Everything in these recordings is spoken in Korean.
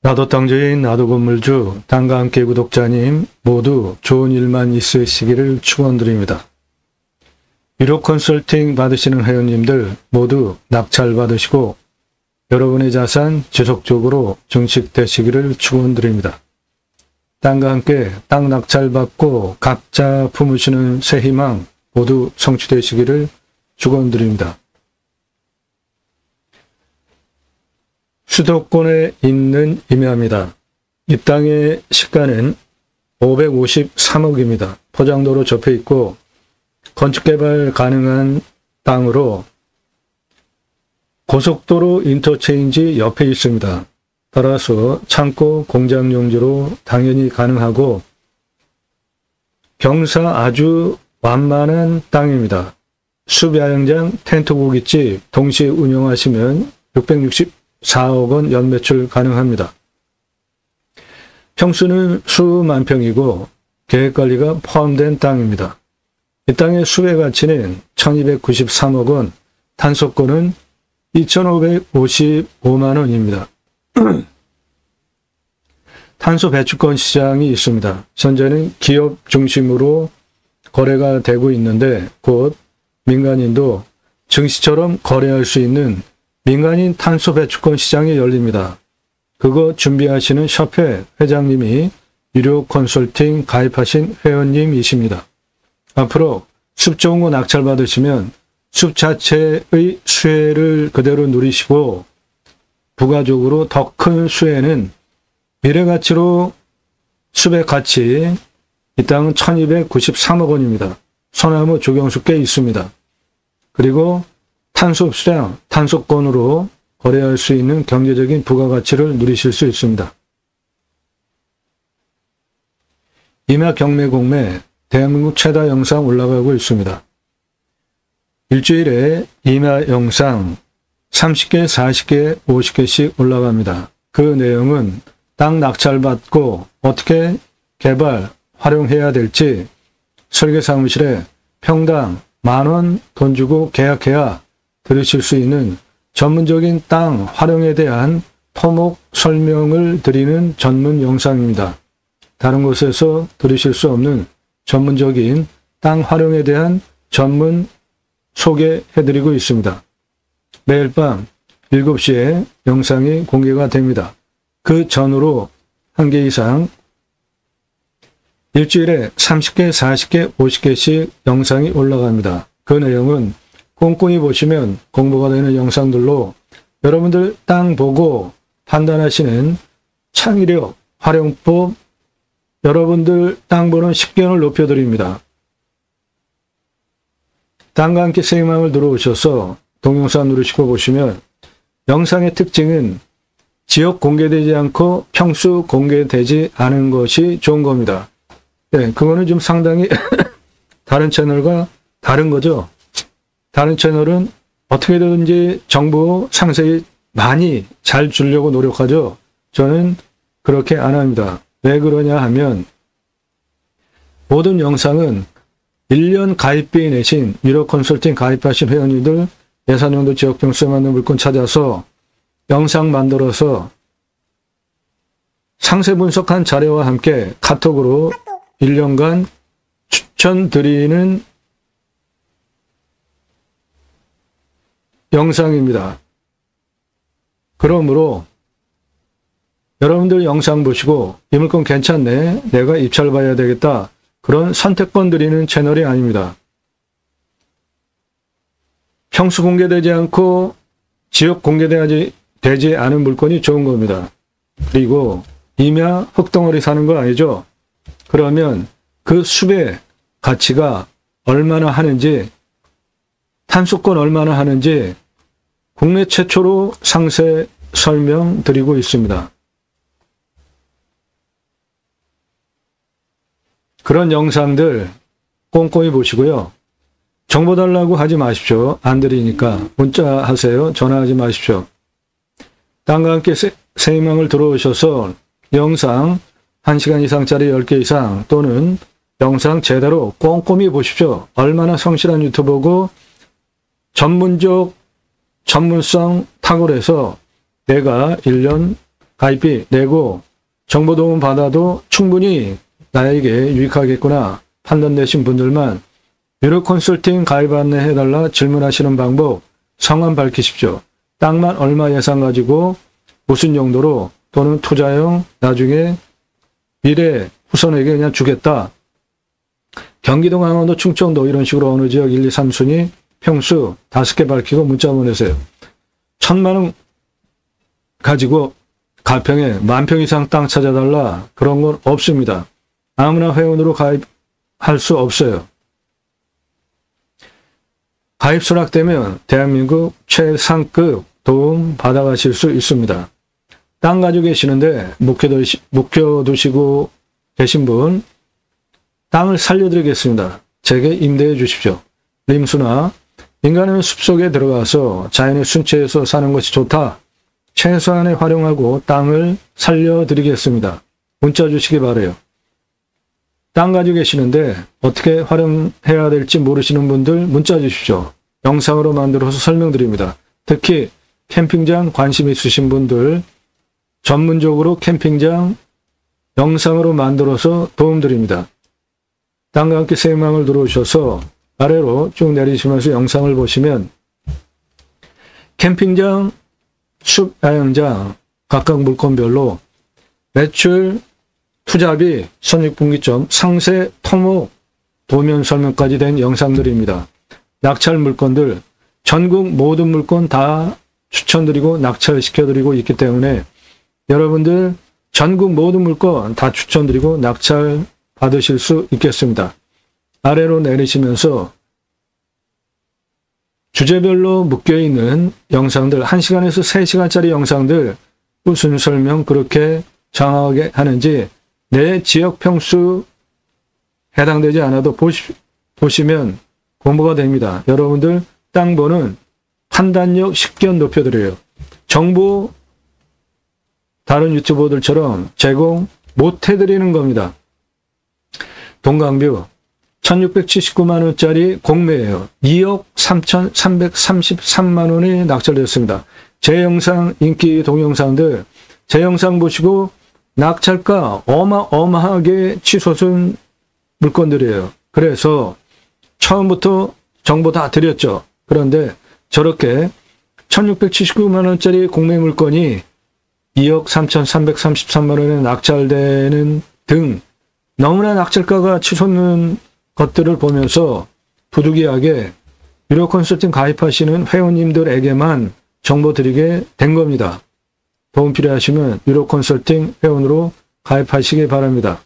나도 땅주인 나도 건물주 땅과 함께 구독자님 모두 좋은 일만 있으시기를 축원드립니다. 유료 컨설팅 받으시는 회원님들 모두 낙찰 받으시고 여러분의 자산 지속적으로 증식되시기를 축원드립니다. 땅과 함께 땅 낙찰 받고 각자 품으시는 새 희망 모두 성취되시기를 축원드립니다. 수도권에 있는 임야입니다. 이 땅의 시가는 553억입니다. 포장도로 접해 있고 건축개발 가능한 땅으로 고속도로 인터체인지 옆에 있습니다. 따라서 창고 공장 용지로 당연히 가능하고 경사 아주 완만한 땅입니다. 숲야영장, 텐트 고깃집 동시에 운영하시면 664억 원 연매출 가능합니다. 평수는 수만 평이고 계획관리가 포함된 땅입니다. 이 땅의 수배 가치는 1293억 원, 단속권은 2555만 원입니다. 탄소 배출권 시장이 있습니다. 현재는 기업 중심으로 거래가 되고 있는데 곧 민간인도 증시처럼 거래할 수 있는 민간인 탄소 배출권 시장이 열립니다. 그거 준비하시는 협회 회장님이 유료 컨설팅 가입하신 회원님이십니다. 앞으로 숲 좋은 거 낙찰 받으시면 숲 자체의 수혜를 그대로 누리시고 부가적으로 더 큰 수혜는 미래 가치로 숲의 가치 이 땅은 1293억 원입니다. 소나무 조경수 꽤 있습니다. 그리고 탄소 수량, 탄소권으로 거래할 수 있는 경제적인 부가가치를 누리실 수 있습니다. 임야 경매 공매 대한민국 최다 영상 올라가고 있습니다. 일주일에 임야 영상 30개, 40개, 50개씩 올라갑니다. 그 내용은 땅 낙찰받고 어떻게 개발, 활용해야 될지 설계사무실에 평당 10,000원 돈 주고 계약해야 들으실 수 있는 전문적인 땅 활용에 대한 토목 설명을 드리는 전문 영상입니다. 다른 곳에서 들으실 수 없는 전문적인 땅 활용에 대한 전문 소개해드리고 있습니다. 매일 밤 7시에 영상이 공개가 됩니다. 그 전후로 1개 이상 일주일에 30개, 40개, 50개씩 영상이 올라갑니다. 그 내용은 꼼꼼히 보시면 공부가 되는 영상들로 여러분들 땅 보고 판단하시는 창의력, 활용법, 여러분들 땅 보는 식견을 높여드립니다. 땅과 함께 새 희망을 들어오셔서 동영상 누르시고 보시면 영상의 특징은 지역 공개되지 않고 평수 공개되지 않은 것이 좋은 겁니다. 네, 그거는 좀 상당히 다른 채널과 다른 거죠. 다른 채널은 어떻게든지 정보 상세히 많이 잘 주려고 노력하죠. 저는 그렇게 안 합니다. 왜 그러냐 하면 모든 영상은 1년 가입비 내신 유료 컨설팅 가입하신 회원님들 예산용도 지역병수에 맞는 물건 찾아서 영상 만들어서 상세 분석한 자료와 함께 카톡으로 1년간 추천드리는 영상입니다. 그러므로 여러분들 영상 보시고 이 물건 괜찮네, 내가 입찰 봐야 되겠다, 그런 선택권 드리는 채널이 아닙니다. 평수 공개되지 않고 지역 공개되지 않은 물건이 좋은 겁니다. 그리고 임야 흙덩어리 사는 거 아니죠? 그러면 그 숲의 가치가 얼마나 하는지, 탄소권 얼마나 하는지 국내 최초로 상세 설명드리고 있습니다. 그런 영상들 꼼꼼히 보시고요. 정보 달라고 하지 마십시오. 안 드리니까 문자 하세요. 전화하지 마십시오. 땅과 함께 새 희망을 들어오셔서 영상 1시간 이상짜리 10개 이상 또는 영상 제대로 꼼꼼히 보십시오. 얼마나 성실한 유튜버고 전문성 탁월해서 내가 1년 가입비 내고 정보 도움 받아도 충분히 나에게 유익하겠구나 판단되신 분들만 유료 컨설팅 가입 안내해달라 질문하시는 방법 성함 밝히십시오. 땅만 얼마 예산 가지고 무슨 용도로 또는 투자용 나중에 미래 후손에게 그냥 주겠다. 경기도, 강원도, 충청도 이런 식으로 어느 지역 1, 2, 3순위 평수 5개 밝히고 문자 보내세요. 1000만 원 가지고 가평에 10,000평 이상 땅 찾아달라. 그런 건 없습니다. 아무나 회원으로 가입할 수 없어요. 가입 수락되면 대한민국 최상급 도움 받아가실 수 있습니다. 땅 가지고 계시는데 묵혀두시고 계신 분 땅을 살려드리겠습니다. 제게 임대해 주십시오. 림수나 인간의 숲속에 들어가서 자연의 순체에서 사는 것이 좋다. 최소한에 활용하고 땅을 살려드리겠습니다. 문자 주시기 바라요. 땅 가지고 계시는데 어떻게 활용해야 될지 모르시는 분들 문자 주십시오. 영상으로 만들어서 설명드립니다. 특히 캠핑장 관심 있으신 분들 전문적으로 캠핑장 영상으로 만들어서 도움드립니다. 땅과 함께 생망을 들어오셔서 아래로 쭉 내리시면서 영상을 보시면 캠핑장, 숲 야영장 각각 물건별로 매출, 투자비, 손익분기점, 상세, 토목, 도면 설명까지 된 영상들입니다. 낙찰 물건들, 전국 모든 물건 다 추천드리고 낙찰시켜드리고 있기 때문에 여러분들 전국 모든 물건 다 추천드리고 낙찰 받으실 수 있겠습니다. 아래로 내리시면서 주제별로 묶여있는 영상들, 1시간에서 3시간짜리 영상들 무슨 설명 그렇게 장황하게 하는지 내 지역 평수 해당되지 않아도 보시면 공부가 됩니다. 여러분들 땅 보는 판단력 식견 높여드려요. 정보 다른 유튜버들처럼 제공 못해드리는 겁니다. 동강뷰 1679만원짜리 공매예요. 2억 3,333만원이 낙찰됐습니다. 제 영상 인기 동영상들 제 영상 보시고 낙찰가 어마어마하게 치솟은 물건들이에요. 그래서 처음부터 정보 다 드렸죠. 그런데 저렇게 1679만원짜리 공매 물건이 2억 3,333만원에 낙찰되는 등 너무나 낙찰가가 치솟는 것들을 보면서 부득이하게 유료 컨설팅 가입하시는 회원님들에게만 정보 드리게 된 겁니다. 도움 필요하시면 유료 컨설팅 회원으로 가입하시기 바랍니다.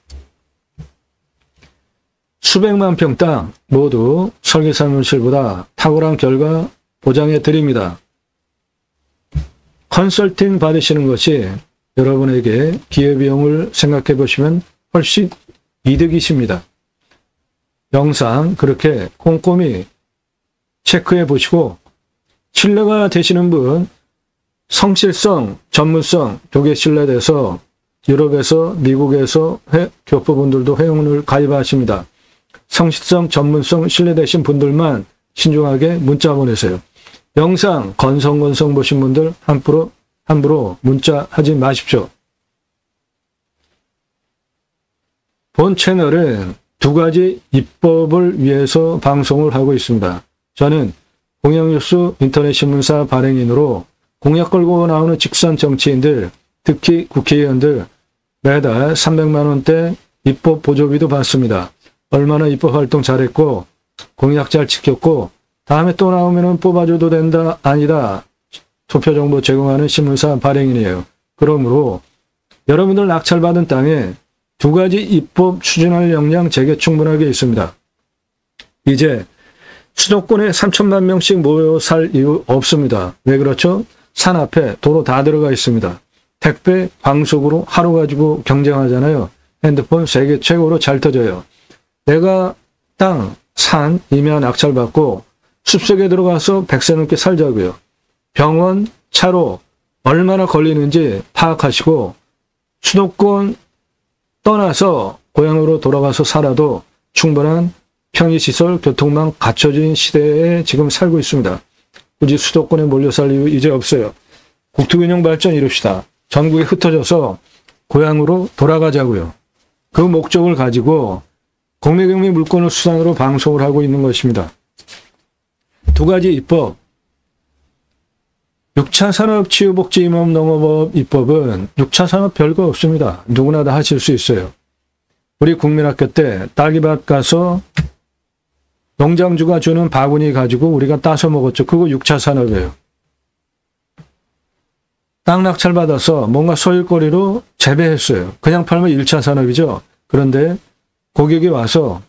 수백만 평 땅 모두 설계사무실보다 탁월한 결과 보장해 드립니다. 컨설팅 받으시는 것이 여러분에게 기회비용을 생각해 보시면 훨씬 이득이십니다. 영상 그렇게 꼼꼼히 체크해 보시고 신뢰가 되시는 분 성실성, 전문성 교계 신뢰돼서 유럽에서 미국에서 교포분들도 회원을 가입하십니다. 성실성, 전문성 신뢰되신 분들만 신중하게 문자 보내세요. 영상 건성건성 보신 분들 함부로 문자 하지 마십시오. 본 채널은 2가지 입법을 위해서 방송을 하고 있습니다. 저는 공영뉴스 인터넷신문사 발행인으로 공약 걸고 나오는 직선 정치인들, 특히 국회의원들 매달 300만원대 입법 보조비도 받습니다. 얼마나 입법 활동 잘했고 공약 잘 지켰고 다음에 또 나오면 뽑아줘도 된다 아니다 투표 정보 제공하는 신문사 발행인이에요. 그러므로 여러분들 낙찰받은 땅에 2가지 입법 추진할 역량 제게 충분하게 있습니다. 이제 수도권에 3천만 명씩 모여 살 이유 없습니다. 왜 그렇죠? 산 앞에 도로 다 들어가 있습니다. 택배, 광속으로 하루 가지고 경쟁하잖아요. 핸드폰 세계 최고로 잘 터져요. 내가 땅, 산, 임야 낙찰받고 숲속에 들어가서 100세 넘게 살자고요. 병원, 차로 얼마나 걸리는지 파악하시고 수도권 떠나서 고향으로 돌아가서 살아도 충분한 편의시설, 교통망 갖춰진 시대에 지금 살고 있습니다. 굳이 수도권에 몰려 살 이유 이제 없어요. 국토균형 발전 이룹시다. 전국에 흩어져서 고향으로 돌아가자고요. 그 목적을 가지고 공매경매 물건을 수단으로 방송을 하고 있는 것입니다. 두 가지 입법. 6차 산업치유복지임업농업업 입법은 6차 산업 별거 없습니다. 누구나 다 하실 수 있어요. 우리 국민학교 때 딸기밭 가서 농장주가 주는 바구니 가지고 우리가 따서 먹었죠. 그거 6차 산업이에요. 땅 낙찰 받아서 뭔가 소일거리로 재배했어요. 그냥 팔면 1차 산업이죠. 그런데 고객이 와서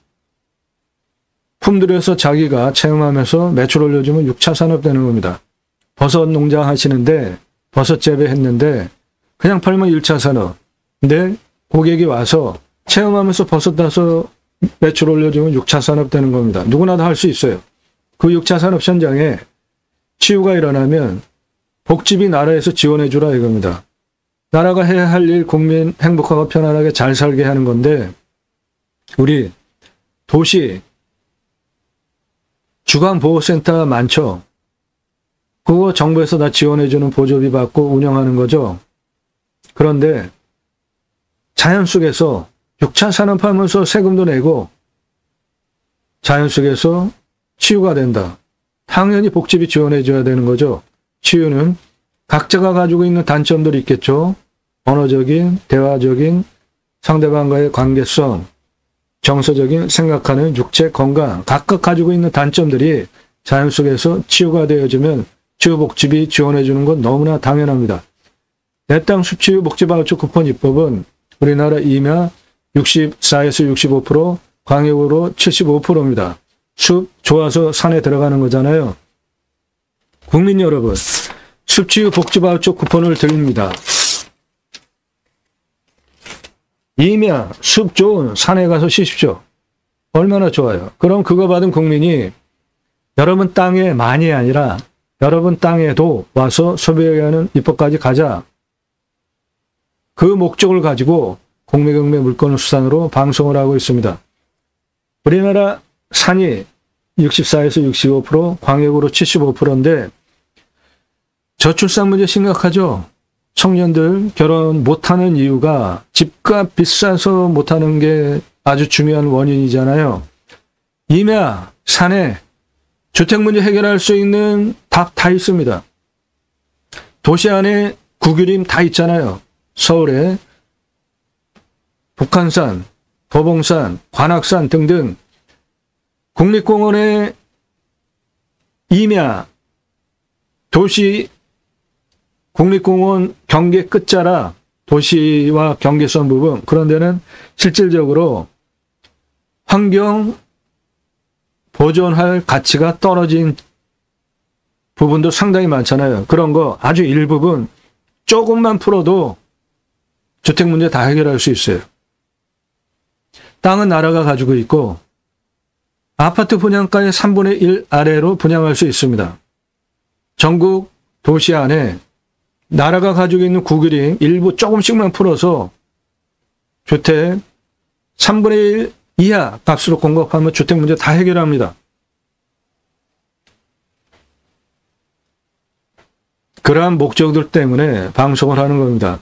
품들여서 자기가 체험하면서 매출 올려주면 6차 산업 되는 겁니다. 버섯 농장 하시는데 버섯 재배했는데 그냥 팔면 1차 산업. 근데 고객이 와서 체험하면서 버섯 따서 매출 올려주면 6차 산업 되는 겁니다. 누구나 다 할 수 있어요. 그 6차 산업 현장에 치유가 일어나면 복지비 나라에서 지원해 주라 이겁니다. 나라가 해야 할 일 국민 행복하고 편안하게 잘 살게 하는 건데 우리 도시 주간보호센터 많죠. 그거 정부에서 다 지원해 주는 보조비 받고 운영하는 거죠. 그런데 자연 속에서 6차 산업하면서 세금도 내고 자연 속에서 치유가 된다. 당연히 복지비 지원해 줘야 되는 거죠. 치유는 각자가 가지고 있는 단점들이 있겠죠. 언어적인, 대화적인, 상대방과의 관계성, 정서적인 생각하는 육체 건강, 각각 가지고 있는 단점들이 자연 속에서 치유가 되어지면 치유복지비 지원해 주는 건 너무나 당연합니다. 내 땅 숲치유 복지바우처 쿠폰 입법은 우리나라 임야 64에서 65%, 광역으로 75%입니다. 숲 좋아서 산에 들어가는 거잖아요. 국민 여러분, 숲치유 복지바우처 쿠폰을 드립니다. 임야, 숲 좋은 산에 가서 쉬십시오. 얼마나 좋아요. 그럼 그거 받은 국민이 여러분 땅에 많이 아니라 여러분 땅에도 와서 소비하게 하는 입법까지 가자. 그 목적을 가지고 공매경매 물건 수단으로 방송을 하고 있습니다. 우리나라 산이 64에서 65%, 광역으로 75%인데 저출산 문제 심각하죠. 청년들 결혼 못하는 이유가 집값 비싸서 못하는 게 아주 중요한 원인이잖아요. 임야, 산에 주택 문제 해결할 수 있는 답 다 있습니다. 도시 안에 구규림 다 있잖아요. 서울에 북한산, 도봉산, 관악산 등등 국립공원의 임야, 도시 국립공원 경계 끝자락, 도시와 경계선 부분, 그런 데는 실질적으로 환경 보존할 가치가 떨어진 부분도 상당히 많잖아요. 그런 거 아주 일부분 조금만 풀어도 주택 문제 다 해결할 수 있어요. 땅은 나라가 가지고 있고 아파트 분양가의 3분의 1 아래로 분양할 수 있습니다. 전국 도시 안에 나라가 가지고 있는 구규림 일부 조금씩만 풀어서 주택 3분의 1 이하 값으로 공급하면 주택 문제 다 해결합니다. 그러한 목적들 때문에 방송을 하는 겁니다.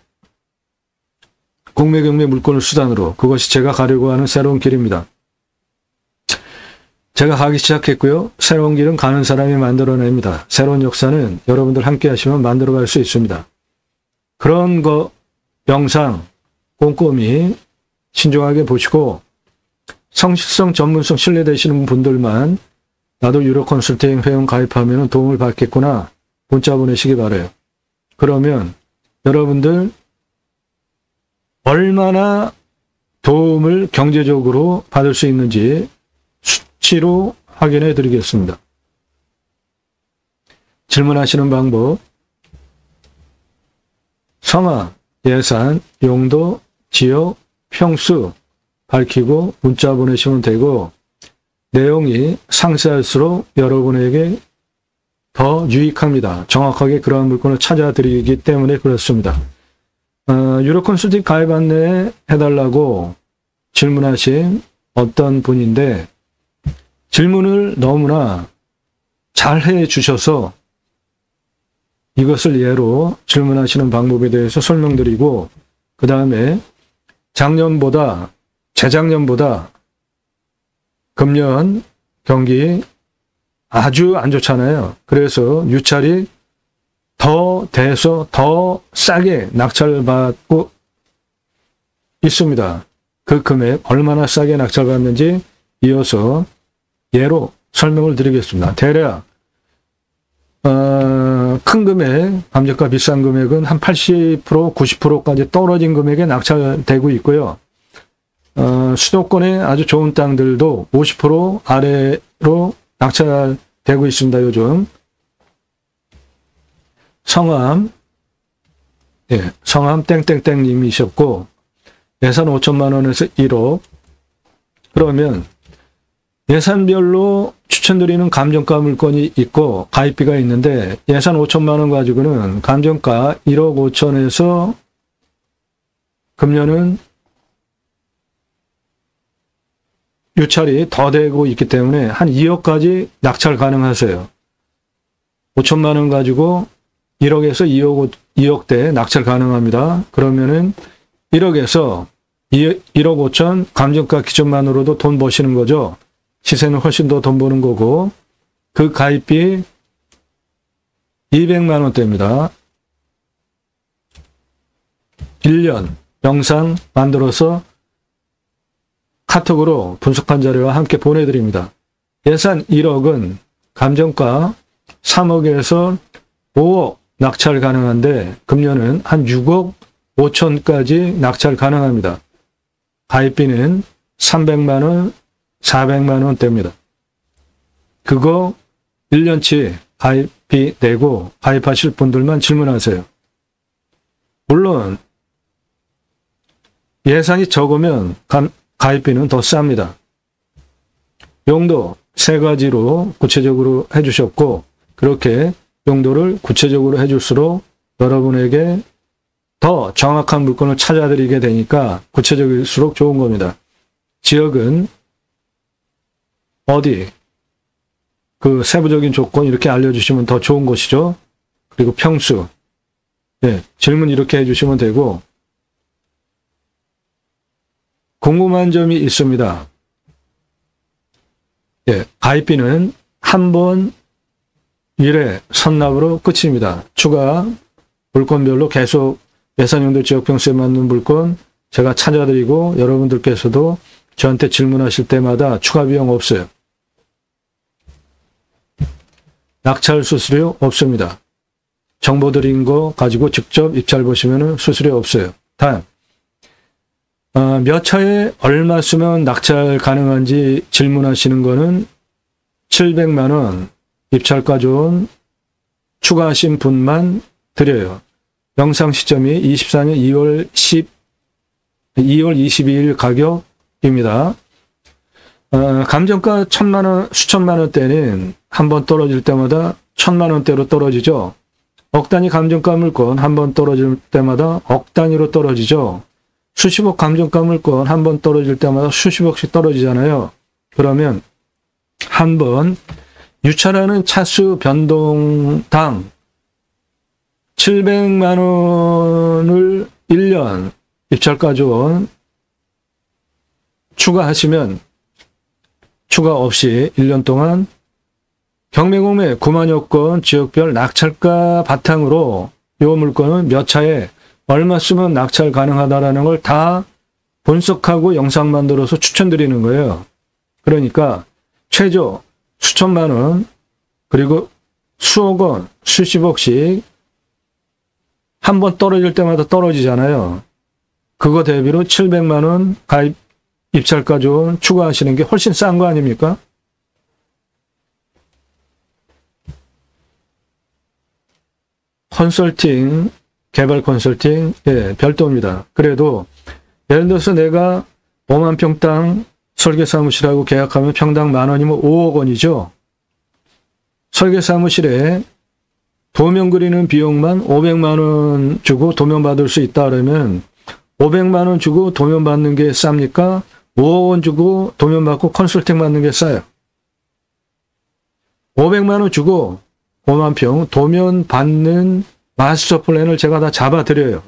공매경매 물건을 수단으로. 그것이 제가 가려고 하는 새로운 길입니다. 제가 가기 시작했고요. 새로운 길은 가는 사람이 만들어냅니다. 새로운 역사는 여러분들 함께 하시면 만들어갈 수 있습니다. 그런 거 영상 꼼꼼히 신중하게 보시고 성실성, 전문성 신뢰되시는 분들만 나도 유료 컨설팅 회원 가입하면 도움을 받겠구나 문자 보내시기 바라요. 그러면 여러분들 얼마나 도움을 경제적으로 받을 수 있는지 수치로 확인해 드리겠습니다. 질문하시는 방법, 성함, 예산, 용도, 지역, 평수 밝히고 문자 보내시면 되고 내용이 상세할수록 여러분에게 더 유익합니다. 정확하게 그러한 물건을 찾아드리기 때문에 그렇습니다. 유료 컨설팅 가입 안내 해달라고 질문하신 어떤 분인데 질문을 너무나 잘 해주셔서 이것을 예로 질문하시는 방법에 대해서 설명드리고, 그 다음에 재작년보다 금년 경기 아주 안 좋잖아요. 그래서 유찰이 더 돼서 더 싸게 낙찰받고 있습니다. 그 금액 얼마나 싸게 낙찰받는지 이어서 예로 설명을 드리겠습니다. 대략 큰 금액, 감정가 비싼 금액은 한 80%, 90%까지 떨어진 금액에 낙찰되고 있고요. 수도권의 아주 좋은 땅들도 50% 아래로 낙찰되고 있습니다. 요즘 성함 땡땡땡님이셨고, 예산 5천만 원에서 1억. 그러면 예산별로 추천드리는 감정가 물건이 있고 가입비가 있는데, 예산 5천만 원 가지고는 감정가 1억 5천에서 금년은 유찰이 더 되고 있기 때문에 한 2억까지 낙찰 가능하세요. 5천만 원 가지고 1억에서 2억대 낙찰 가능합니다. 그러면은 1억에서 1억 5천 감정가 기준만으로도 돈 버시는 거죠. 시세는 훨씬 더 돈 버는 거고, 그 가입비 200만 원대입니다. 1년 영상 만들어서 카톡으로 분석한 자료와 함께 보내드립니다. 예산 1억은 감정가 3억에서 5억 낙찰 가능한데, 금년은 한 6억 5천까지 낙찰 가능합니다. 가입비는 300만 원, 400만 원대입니다. 그거 1년치 가입비 내고 가입하실 분들만 질문하세요. 물론 예산이 적으면 가입비는 더 쌉니다. 용도 3가지로 구체적으로 해주셨고, 그렇게 용도를 구체적으로 해줄수록 여러분에게 더 정확한 물건을 찾아드리게 되니까 구체적일수록 좋은 겁니다. 지역은 어디, 그 세부적인 조건 이렇게 알려주시면 더 좋은 것이죠. 그리고 평수, 질문 이렇게 해주시면 되고, 궁금한 점이 있습니다. 가입비는 한 번 1회 선납으로 끝입니다. 추가 물건별로 계속 예산용도 지역평수에 맞는 물건 제가 찾아드리고, 여러분들께서도 저한테 질문하실 때마다 추가 비용 없어요. 낙찰 수수료 없습니다. 정보 드린 거 가지고 직접 입찰 보시면 수수료 없어요. 단, 몇 차에 얼마 쓰면 낙찰 가능한지 질문하시는 거는 700만 원 입찰가 좋은 추가하신 분만 드려요. 영상 시점이 24년 2월 22일 가격입니다. 감정가 1,000만 원, 수천만 원대는 한번 떨어질 때마다 1,000만 원대로 떨어지죠. 억 단위 감정가 물건 한번 떨어질 때마다 억 단위로 떨어지죠. 수십억 감정가 물건 한번 떨어질 때마다 수십억씩 떨어지잖아요. 그러면 한번 유찰하는 차수 변동당 700만 원을 1년 입찰가 좋은 추가하시면 추가 없이 1년 동안 경매공매 9만여 건 지역별 낙찰가 바탕으로 이 물건은 몇 차에 얼마 쓰면 낙찰 가능하다라는 걸 다 분석하고 영상 만들어서 추천드리는 거예요. 그러니까 최저 수천만 원, 그리고 수억 원, 수십억씩 한 번 떨어질 때마다 떨어지잖아요. 그거 대비로 700만 원 가입 입찰가 좋은 추가하시는 게 훨씬 싼 거 아닙니까? 컨설팅, 개발 컨설팅, 별도입니다. 그래도 예를 들어서 내가 5만 평 땅 설계사무실하고 계약하면 평당 10,000원이면 5억 원이죠. 설계사무실에 도면 그리는 비용만 500만 원 주고 도면 받을 수 있다 그러면 500만 원 주고 도면 받는 게 쌉니까? 5억 원 주고 도면 받고 컨설팅 받는 게 싸요. 500만 원 주고 5만 평 도면 받는 마스터 플랜을 제가 다 잡아드려요.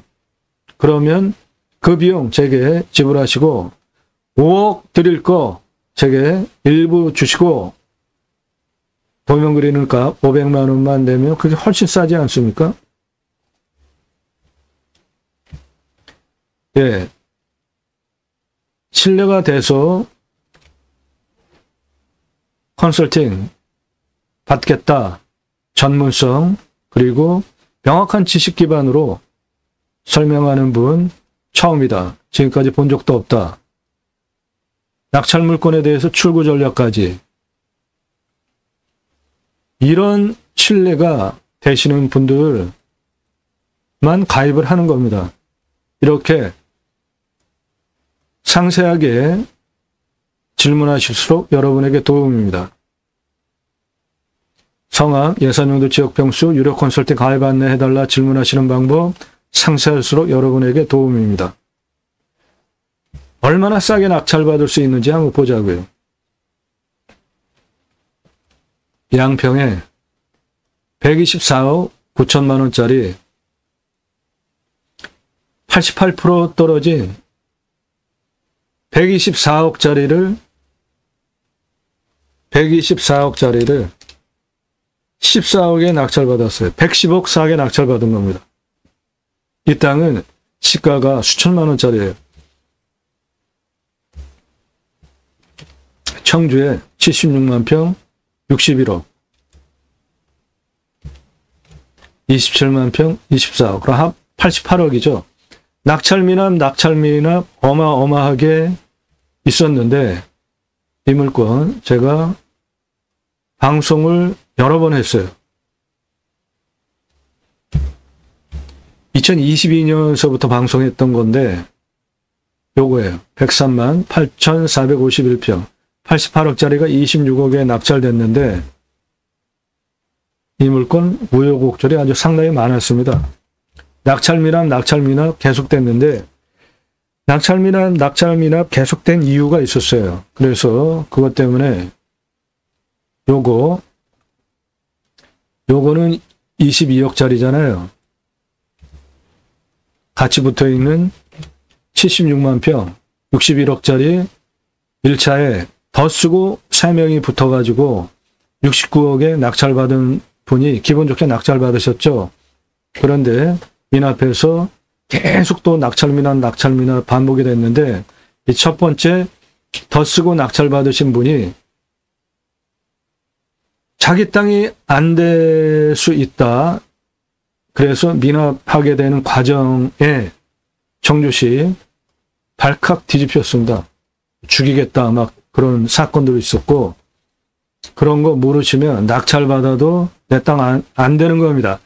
그러면 그 비용 제게 지불하시고 5억 드릴 거 제게 일부 주시고 도면 그리는 값 500만 원만 내면 그게 훨씬 싸지 않습니까? 예. 신뢰가 돼서 컨설팅 받겠다. 전문성 그리고 명확한 지식 기반으로 설명하는 분 처음이다. 지금까지 본 적도 없다. 낙찰 물건에 대해서 출구 전략까지. 이런 신뢰가 되시는 분들만 가입을 하는 겁니다. 이렇게 상세하게 질문하실수록 여러분에게 도움입니다. 성함, 예산용도 지역평수, 유료 컨설팅 가입 안내해달라 질문하시는 방법 상세할수록 여러분에게 도움입니다. 얼마나 싸게 낙찰받을 수 있는지 한번 보자고요. 양평에 124억 9천만 원짜리 88% 떨어진 124억짜리를 14억에 낙찰받았어요. 110억 싸게 낙찰받은 겁니다. 이 땅은 시가가 수천만 원짜리예요. 청주에 76만 평 61억 27만 평 24억 그럼 합 88억이죠. 낙찰 미납 어마어마하게 있었는데 이 물건 제가 방송을 여러 번 했어요. 2022년서부터 방송했던 건데 요거예요. 103만 8,451평 88억짜리가 26억에 낙찰됐는데 이 물건 우여곡절이 아주 상당히 많았습니다. 낙찰 미납 계속됐는데 낙찰 미납 계속된 이유가 있었어요. 그래서 그것 때문에 요거는 22억짜리잖아요. 같이 붙어있는 76만 평 61억짜리 1차에 더 쓰고 3명이 붙어가지고 69억에 낙찰받은 분이 기분 좋게 낙찰받으셨죠. 그런데 미납해서 계속 또 낙찰 미납 반복이 됐는데 이 첫 번째 더 쓰고 낙찰받으신 분이 자기 땅이 안 될 수 있다. 그래서 미납하게 되는 과정에 청주시 발칵 뒤집혔습니다. 죽이겠다 막 그런 사건들이 있었고 그런 거 모르시면 낙찰받아도 내 땅 안 되는 겁니다.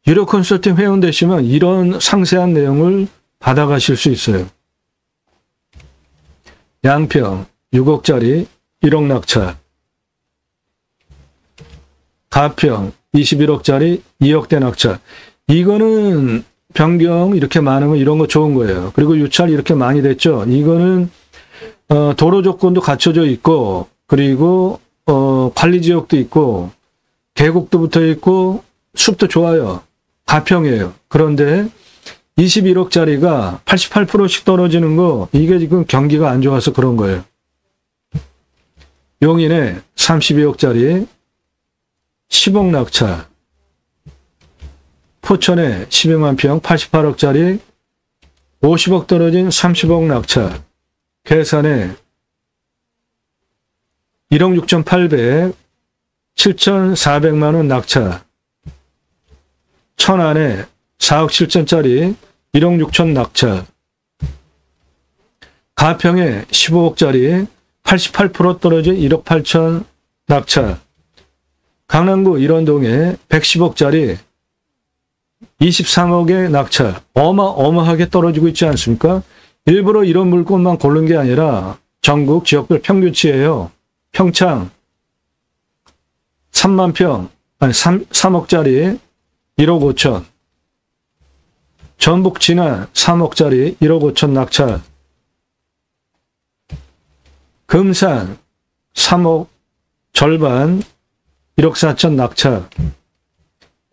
유료 컨설팅 회원 되시면 이런 상세한 내용을 받아가실 수 있어요. 양평 6억짜리 1억 낙찰 가평 21억짜리 2억대 낙찰. 이거는 변경 이렇게 많으면 이런 거 좋은 거예요. 그리고 유찰 이렇게 많이 됐죠. 이거는 도로 조건도 갖춰져 있고 그리고 관리 지역도 있고 계곡도 붙어 있고 숲도 좋아요. 가평이에요. 그런데 21억짜리가 88%씩 떨어지는 거 이게 지금 경기가 안 좋아서 그런 거예요. 용인에 32억짜리 10억 낙찰 포천에 12만 평 88억짜리 50억 떨어진 30억 낙찰 괴산에 1억 6,800 7,400만 원 낙찰 천안에 4억 7천짜리 1억 6천 낙찰 가평에 15억짜리 88% 떨어진 1억 8천 낙찰 강남구 일원동에 110억짜리 23억의 낙찰 어마어마하게 떨어지고 있지 않습니까? 일부러 이런 물건만 고른 게 아니라 전국 지역별 평균치예요. 평창 3만 평, 아니 3억짜리 1억 5천 전북 진안 3억짜리 1억 5천 낙찰 금산 3억 절반 1억 4천 낙찰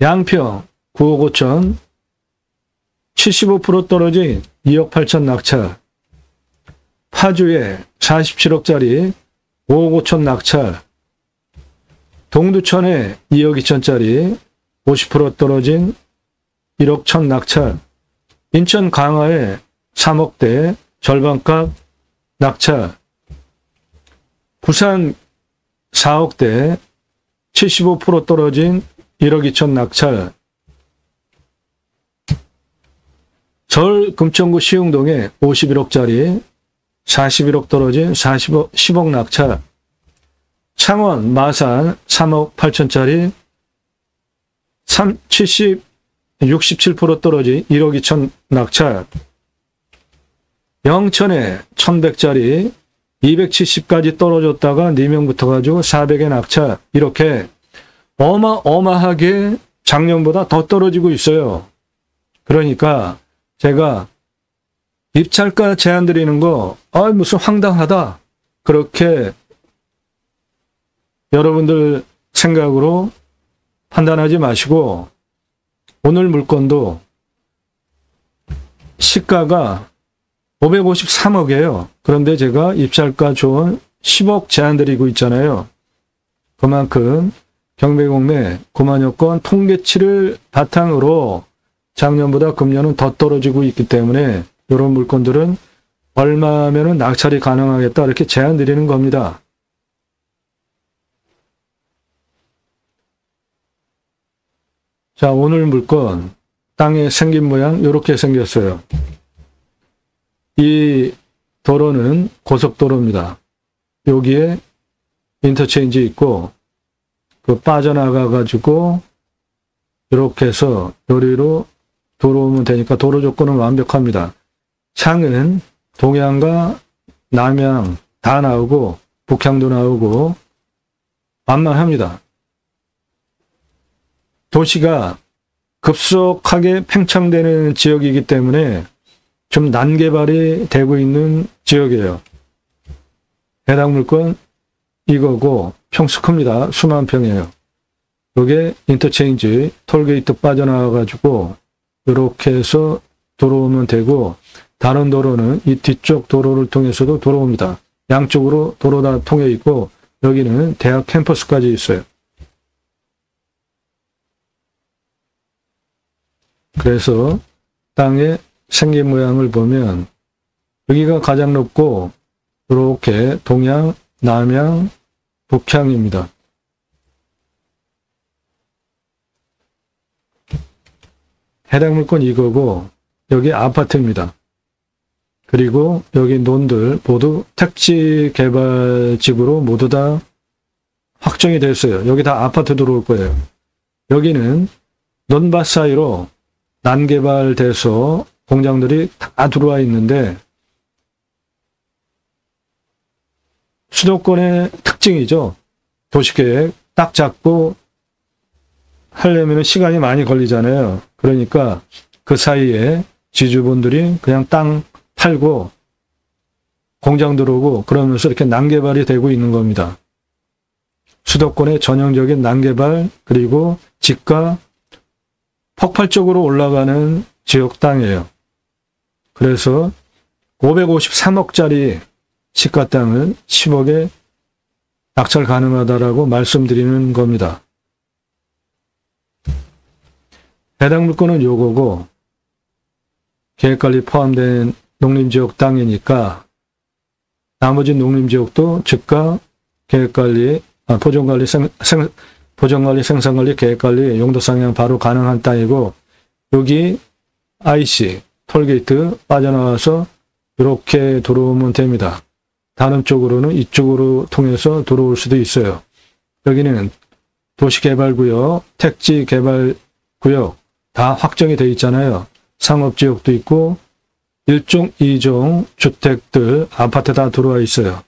양평 9억 5천 75% 떨어진 2억 8천 낙찰, 파주에 47억짜리 5억 5천 낙찰, 동두천에 2억 2천짜리 50% 떨어진 1억 1천 낙찰, 인천 강화에 3억대 절반값 낙찰, 부산 4억대 75% 떨어진 1억 2천 낙찰, 서울 금천구 시흥동에 51억짜리 41억 떨어진 10억 낙찰, 창원 마산 3억 8천짜리 67% 떨어진 1억 2천 낙찰, 영천에 1100짜리 270까지 떨어졌다가 4명 붙어가지고 400에 낙찰, 이렇게 어마어마하게 작년보다 더 떨어지고 있어요. 그러니까 제가 입찰가 제한 드리는 거 무슨 황당하다, 그렇게 여러분들 생각으로 판단하지 마시고, 오늘 물건도 시가가 553억이에요. 그런데 제가 입찰가 좋은 10억 제한 드리고 있잖아요. 그만큼 경매공매 9만여 건 통계치를 바탕으로 작년보다 금년은 더 떨어지고 있기 때문에 이런 물건들은 얼마면은 낙찰이 가능하겠다, 이렇게 제한 드리는 겁니다. 자, 오늘 물건 땅의 생긴 모양 이렇게 생겼어요. 이 도로는 고속도로입니다. 여기에 인터체인지 있고, 그 빠져나가 가지고 이렇게 해서 요리로 들어오면 되니까 도로 조건은 완벽합니다. 창은 동양과 남양 다 나오고 북향도 나오고 완만합니다. 도시가 급속하게 팽창되는 지역이기 때문에 좀 난개발이 되고 있는 지역이에요. 해당 물건 이거고 평수 큽니다. 수만 평이에요. 요게 인터체인지 톨게이트 빠져나와가지고 이렇게 해서 들어오면 되고, 다른 도로는 이 뒤쪽 도로를 통해서도 들어옵니다. 양쪽으로 도로 다 통해 있고, 여기는 대학 캠퍼스까지 있어요. 그래서 땅의 생긴 모양을 보면 여기가 가장 높고 이렇게 동양, 남양, 북향입니다. 해당 물건 이거고 여기 아파트입니다. 그리고 여기 논들 모두 택지 개발지구로 모두 다 확정이 됐어요. 여기 다 아파트 들어올 거예요. 여기는 논밭 사이로 난개발돼서 공장들이 다 들어와 있는데, 수도권의 특징이죠. 도시계획 딱 잡고 하려면 시간이 많이 걸리잖아요. 그러니까 그 사이에 지주분들이 그냥 땅 팔고 공장 들어오고 그러면서 이렇게 난개발이 되고 있는 겁니다. 수도권의 전형적인 난개발, 그리고 집가 폭발적으로 올라가는 지역 땅이에요. 그래서 553억짜리 시가 땅을 10억에 낙찰 가능하다라고 말씀드리는 겁니다. 해당 물건은 요거고, 계획관리 포함된 농림지역 땅이니까 나머지 농림지역도 즉가 계획관리, 보존관리, 생산관리, 계획관리, 용도상향 바로 가능한 땅이고, 여기 IC, 톨게이트 빠져나와서 이렇게 들어오면 됩니다. 다른 쪽으로는 이쪽으로 통해서 들어올 수도 있어요. 여기는 도시개발구역, 택지개발구역 다 확정이 되어 있잖아요. 상업지역도 있고 1종, 2종 주택들, 아파트 다 들어와 있어요.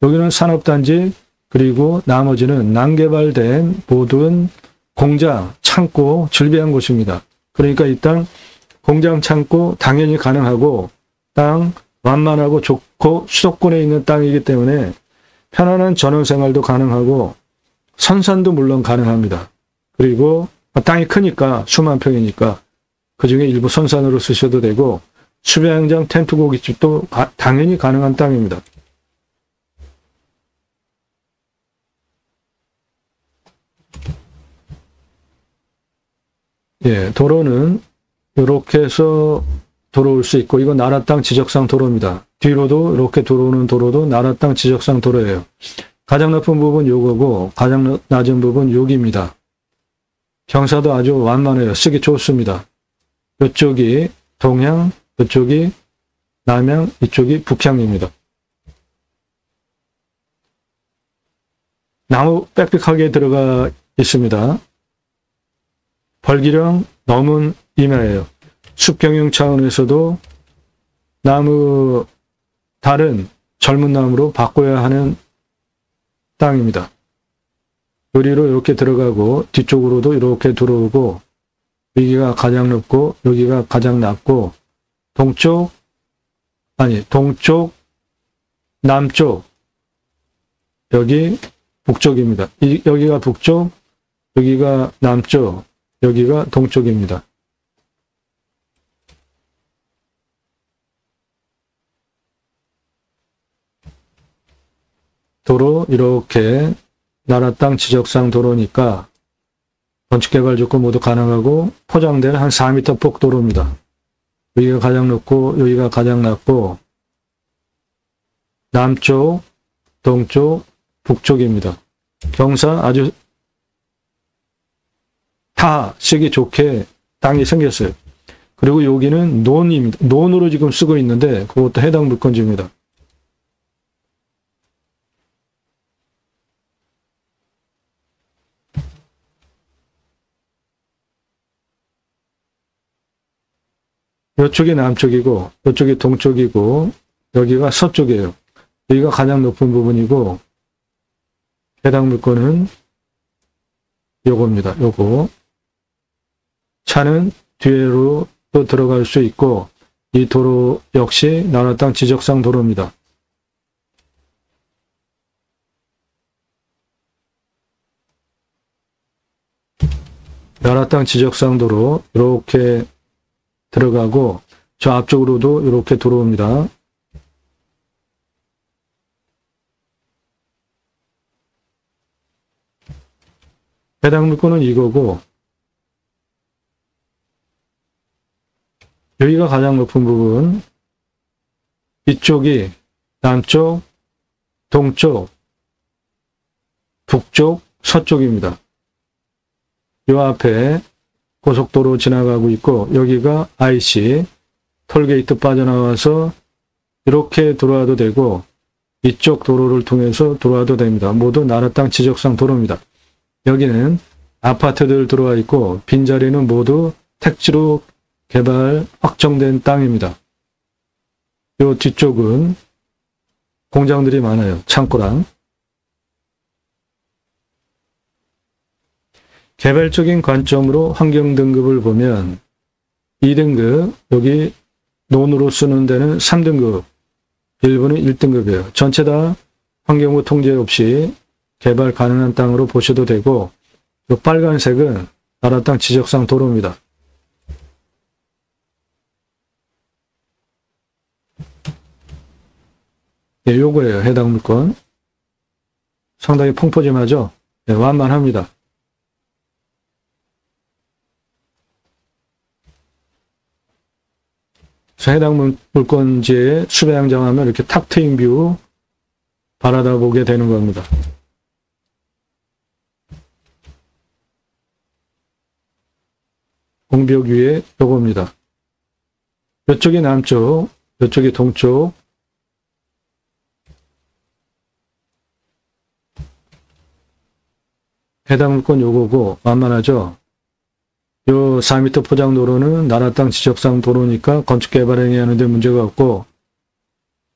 여기는 산업단지, 그리고 나머지는 난개발된 모든 공장, 창고, 즐비한 곳입니다. 그러니까 이 땅 공장, 창고 당연히 가능하고, 땅 완만하고 좋고 수도권에 있는 땅이기 때문에 편안한 전원생활도 가능하고 선산도 물론 가능합니다. 그리고 땅이 크니까 수만 평이니까 그중에 일부 선산으로 쓰셔도 되고 수배양장 텐트 고깃집도 당연히 가능한 땅입니다. 예, 도로는 이렇게 해서 들어올 수 있고 이건 나라 땅 지적상 도로입니다. 뒤로도 이렇게 들어오는 도로도 나라 땅 지적상 도로예요. 가장 높은 부분 요거고 가장 낮은 부분 여기입니다. 경사도 아주 완만해요. 쓰기 좋습니다. 이쪽이 동향, 이쪽이 남향, 이쪽이 북향입니다. 나무 빽빽하게 들어가 있습니다. 벌기령 넘은 임야예요. 숲경영 차원에서도 나무, 다른 젊은 나무로 바꿔야 하는 땅입니다. 요리로 이렇게 들어가고 뒤쪽으로도 이렇게 들어오고 여기가 가장 높고 여기가 가장 낮고 동쪽, 남쪽, 여기 북쪽입니다. 여기가 북쪽, 여기가 남쪽, 여기가 동쪽입니다. 도로 이렇게 나라 땅 지적상 도로니까 건축개발 조건 모두 가능하고 포장된 한 4m 폭 도로입니다. 여기가 가장 높고 여기가 가장 낮고 남쪽, 동쪽, 북쪽입니다. 경사 아주 다 쓰기 좋게 땅이 생겼어요. 그리고 여기는 논입니다. 논으로 지금 쓰고 있는데 그것도 해당 물건지입니다. 이쪽이 남쪽이고 이쪽이 동쪽이고 여기가 서쪽이에요. 여기가 가장 높은 부분이고 해당 물건은 요겁니다. 요거. 차는 뒤로 또 들어갈 수 있고 이 도로 역시 나라 땅 지적상 도로입니다. 나라 땅 지적상 도로 이렇게 들어가고 저 앞쪽으로도 이렇게 들어옵니다. 해당 물건은 이거고 여기가 가장 높은 부분, 이쪽이 남쪽, 동쪽, 북쪽, 서쪽입니다. 이 앞에 고속도로 지나가고 있고 여기가 IC, 톨게이트 빠져나와서 이렇게 들어와도 되고 이쪽 도로를 통해서 들어와도 됩니다. 모두 나라 땅 지적상 도로입니다. 여기는 아파트들 들어와 있고 빈자리는 모두 택지로 개발 확정된 땅입니다. 이 뒤쪽은 공장들이 많아요. 창고랑. 개발적인 관점으로 환경 등급을 보면 2등급, 여기 논으로 쓰는 데는 3등급, 일부는 1등급이에요. 전체 다 환경부 통제 없이 개발 가능한 땅으로 보셔도 되고 이 빨간색은 나라 땅 지적상 도로입니다. 네, 요거예요. 해당 물건. 상당히 펑퍼짐하죠? 네, 완만합니다. 그래서 해당 물건지에 수배양장하면 이렇게 탁 트인 뷰 바라다 보게 되는 겁니다. 공벽 위에 요겁니다. 이쪽이 남쪽, 이쪽이 동쪽. 해당 물건 요거고 완만하죠. 요 4m 포장도로는 나라 땅 지적상 도로니까 건축개발 행위하는데 문제가 없고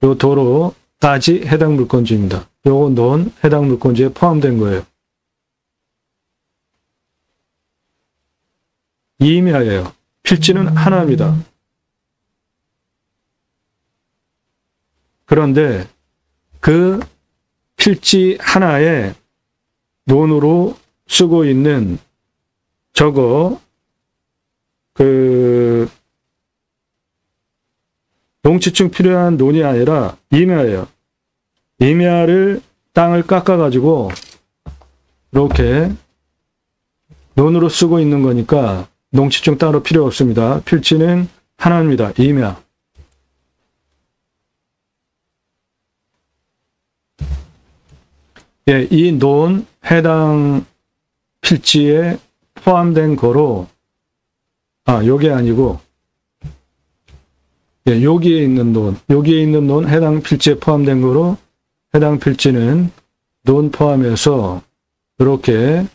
요 도로까지 해당 물건지입니다. 요거 논 해당 물건지에 포함된 거예요. 임야예요. 필지는 하나입니다. 그런데 그 필지 하나에 논으로 쓰고 있는 저거 농지증 필요한 논이 아니라 임야예요. 임야를 땅을 깎아가지고 이렇게 논으로 쓰고 있는 거니까 농지증 따로 필요 없습니다. 필지는 하나입니다. 임야. 예, 이 논 해당 필지에 포함된 거로, 요게 아니고, 예, 여기에 있는 논 해당 필지에 포함된 거로 해당 필지는 논 포함해서 이렇게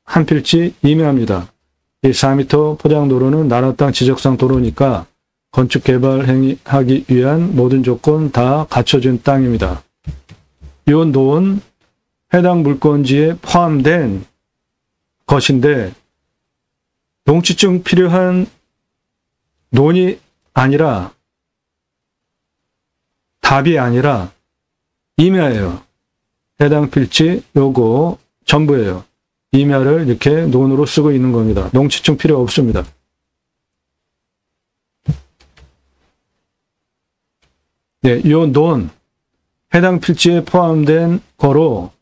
한 필지 임야입니다. 이 4m 포장도로는 나라 땅 지적상 도로니까 건축 개발 행위하기 위한 모든 조건 다 갖춰진 땅입니다. 이 논 해당 물건지에 포함된 것인데 농지증 필요한 논이 아니라 답이 아니라 임야예요. 해당 필지 요거 전부예요. 임야를 이렇게 논으로 쓰고 있는 겁니다. 농지증 필요 없습니다. 네, 요 논 해당 필지에 포함된 거로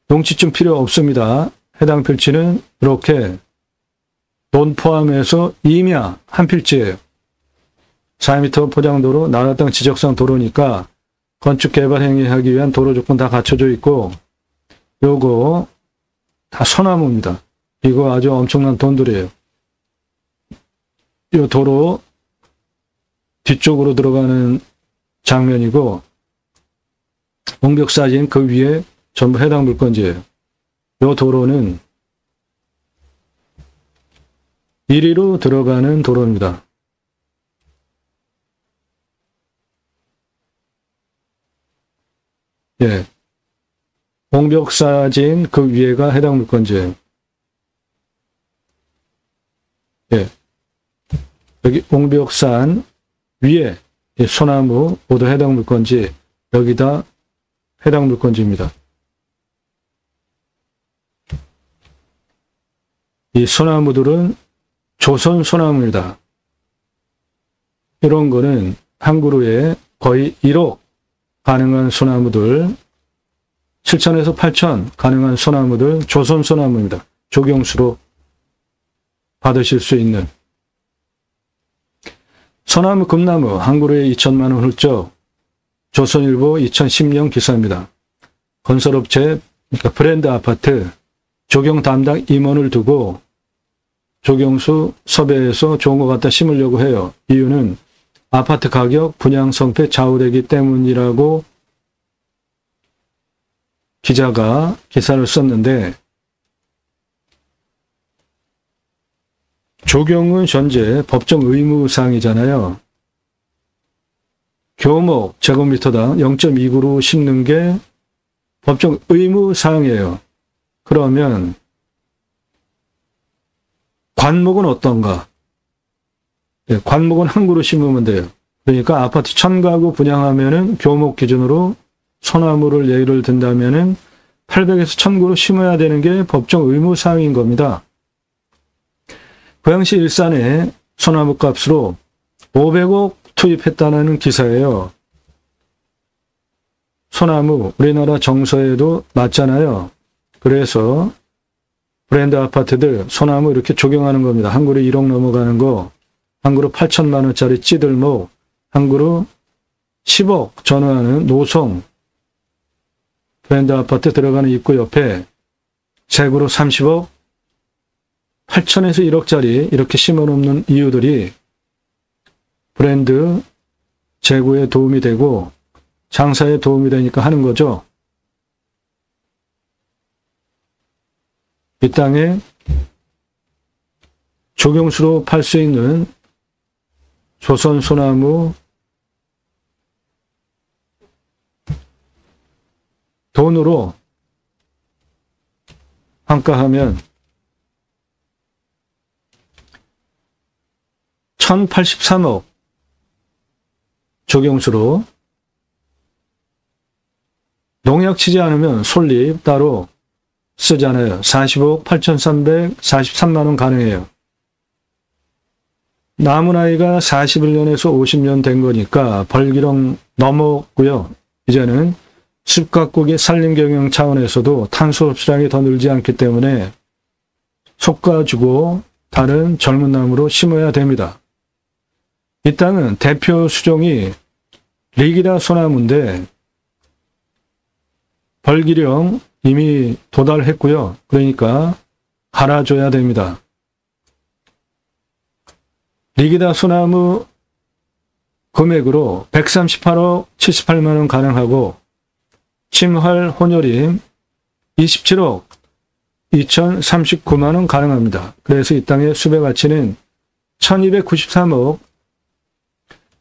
농지증 필요 없습니다. 해당 필지는 이렇게 논 포함해서 임야 한 필지예요. 4m 포장도로 나라 땅 지적상 도로니까 건축 개발 행위하기 위한 도로 조건 다 갖춰져 있고 요거 다 소나무입니다. 이거 아주 엄청난 돈들이에요. 이 도로 뒤쪽으로 들어가는 장면이고 옹벽사진 그 위에 전부 해당 물건지예요. 이 도로는 이리로 들어가는 도로입니다. 예. 옹벽사진 그 위에가 해당 물건지예요. 예. 여기 옹벽산 위에 소나무 모두 해당 물건지, 여기다 해당 물건지입니다. 이 소나무들은 조선 소나무입니다. 이런 거는 한 그루에 거의 1억 가능한 소나무들, 7천에서 8천 가능한 소나무들, 조선 소나무입니다. 조경수로 받으실 수 있는. 소나무 금나무 한 그루에 2천만 원 훌쩍. 조선일보 2010년 기사입니다. 건설업체, 그러니까 브랜드 아파트 조경 담당 임원을 두고 조경수 섭외해서 좋은 것 갖다 심으려고 해요. 이유는 아파트 가격 분양 성패 좌우되기 때문이라고 기자가 기사를 썼는데, 조경은 현재 법정 의무사항이잖아요. 교목 제곱미터당 0.29로 심는 게 법정 의무사항이에요. 그러면 관목은 어떤가? 네, 관목은 한 그루 심으면 돼요. 그러니까 아파트 1000가구 분양하면은 교목 기준으로 소나무를 예를 든다면은 800에서 1000그루 심어야 되는 게 법정 의무사항인 겁니다. 고양시 일산에 소나무 값으로 500억 투입했다는 기사예요. 소나무 우리나라 정서에도 맞잖아요. 그래서 브랜드 아파트들 소나무 이렇게 조경하는 겁니다. 한 그루 1억 넘어가는 거, 한 그루 8천만 원짜리 찌들목, 한 그루 10억 전후하는 노송, 브랜드 아파트 들어가는 입구 옆에 세 그루 30억, 8천에서 1억짜리 이렇게 심어놓는 이유들이 브랜드 재고에 도움이 되고 장사에 도움이 되니까 하는 거죠. 이 땅에 조경수로 팔 수 있는 조선 소나무 돈으로 환가하면 1083억 조경수로, 농약 치지 않으면 솔잎 따로 쓰잖아요. 45억 8,343만 원 가능해요. 남은 나이가 41년에서 50년 된 거니까 벌기령 넘었고요. 이제는 습각고기 산림 경영 차원에서도 탄소 흡수량이 더 늘지 않기 때문에 솎아주고 다른 젊은 나무로 심어야 됩니다. 이 땅은 대표 수종이 리기다 소나무인데 벌기령 이미 도달했고요. 그러니까 갈아줘야 됩니다. 리기다 소나무 금액으로 138억 78만 원 가능하고 침활 혼혈임 27억 2,039만 원 가능합니다. 그래서 이 땅의 수배 가치는 1,293억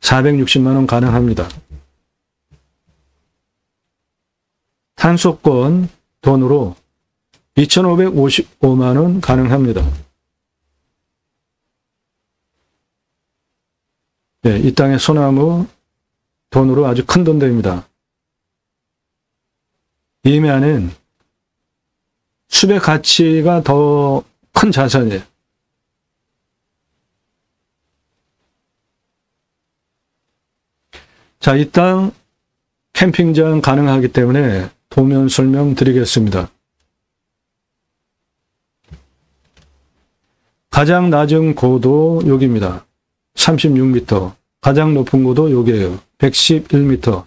460만 원 가능합니다. 탄소권 돈으로 2,555만 원 가능합니다. 네, 이 땅의 소나무 돈으로 아주 큰 돈 됩니다. 이면은 수배 가치가 더 큰 자산이에요. 자, 이 땅 캠핑장 가능하기 때문에 도면 설명 드리겠습니다. 가장 낮은 고도 여기입니다. 36m. 가장 높은 고도 여기에요. 111m.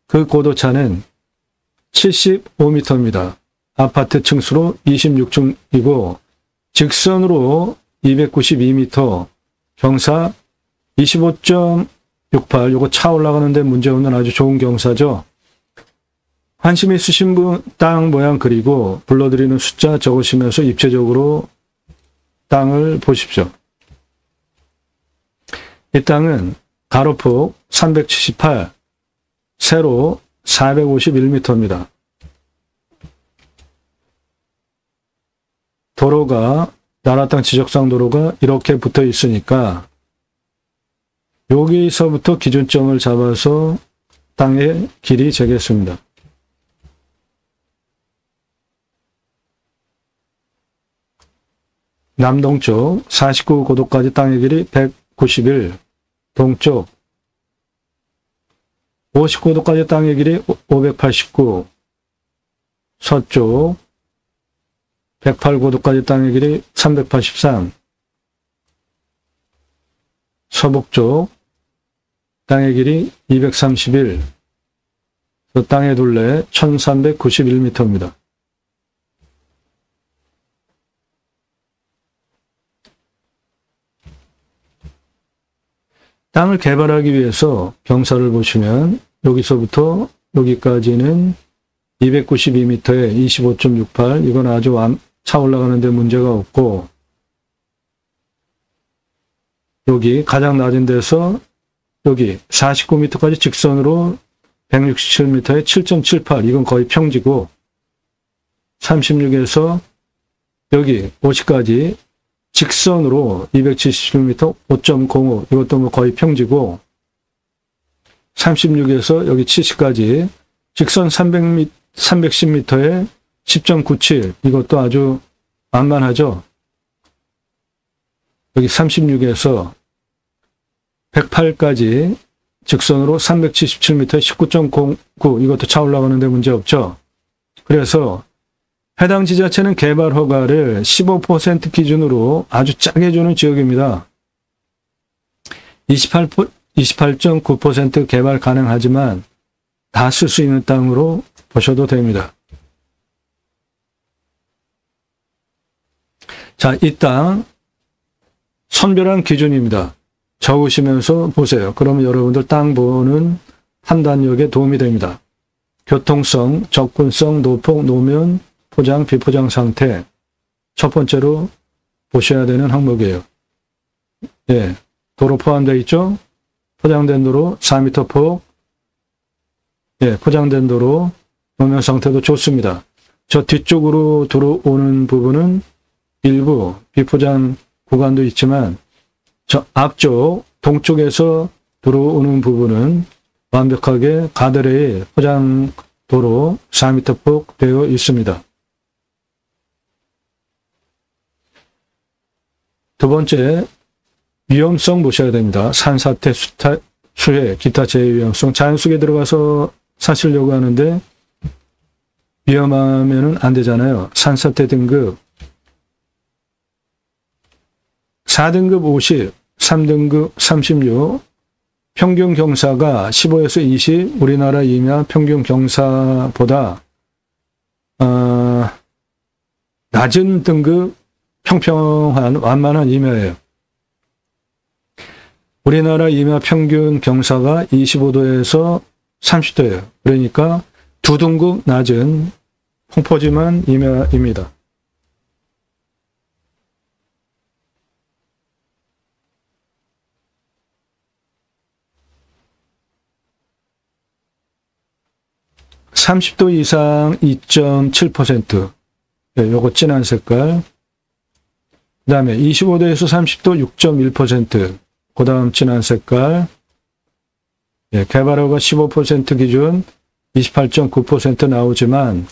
그 고도 차는 75m입니다. 아파트 층수로 26층이고 직선으로 292m, 경사 25.68, 요거 차 올라가는데 문제없는 아주 좋은 경사죠. 관심 있으신 분 땅 모양 그리고 불러드리는 숫자 적으시면서 입체적으로 땅을 보십시오. 이 땅은 가로폭 378, 세로 451m입니다. 도로가 나라 땅 지적상 도로가 이렇게 붙어 있으니까 여기서부터 기준점을 잡아서 땅의 길이 재겠습니다. 남동쪽 49고도까지 땅의 길이 191, 동쪽 59도까지 땅의 길이 589, 서쪽 108고도까지 땅의 길이 383, 서북쪽 땅의 길이 231, 땅의 둘레 1391m입니다. 땅을 개발하기 위해서 경사를 보시면 여기서부터 여기까지는 292m에 25.68, 이건 아주 차 올라가는데 문제가 없고, 여기 가장 낮은 데서 여기 49m까지 직선으로 167m에 7.78, 이건 거의 평지고, 36에서 여기 50까지 직선으로 277m 5.05, 이것도 뭐 거의 평지고, 36에서 여기 70까지 직선 310m에 10.97, 이것도 아주 만만하죠. 여기 36에서 108까지 직선으로 377m에 19.09, 이것도 차 올라가는데 문제 없죠. 그래서 해당 지자체는 개발 허가를 15% 기준으로 아주 짜게 주는 지역입니다. 28.9% 개발 가능하지만 다 쓸 수 있는 땅으로 보셔도 됩니다. 자, 이 땅 선별한 기준입니다. 적으시면서 보세요. 그러면 여러분들 땅 보는 판단력에 도움이 됩니다. 교통성, 접근성, 노폭, 노면, 포장, 비포장 상태. 첫 번째로 보셔야 되는 항목이에요. 예, 도로 포함되어 있죠? 포장된 도로 4m 폭. 예, 포장된 도로 노면 상태도 좋습니다. 저 뒤쪽으로 들어오는 부분은 일부 비포장 구간도 있지만 저 앞쪽 동쪽에서 들어오는 부분은 완벽하게 가드레일 포장 도로 4m 폭 되어 있습니다. 두 번째, 위험성 보셔야 됩니다. 산사태, 수해, 기타 재해 위험성. 자연 속에 들어가서 사시려고 하는데 위험하면은 안 되잖아요. 산사태 등급 4등급 50, 3등급 36, 평균 경사가 15에서 20, 우리나라 임야 평균 경사보다 낮은 등급 평평한 완만한 임야예요. 우리나라 임야 평균 경사가 25도에서 30도예요. 그러니까 2등급 낮은 풍포지만 임야입니다. (30도) 이상 2.7%. 네, 요거 진한 색깔. 그 다음에 25도에서 30도 6.1%. 그 다음 진한 색깔. 예, 개발허가 15% 기준 28.9% 나오지만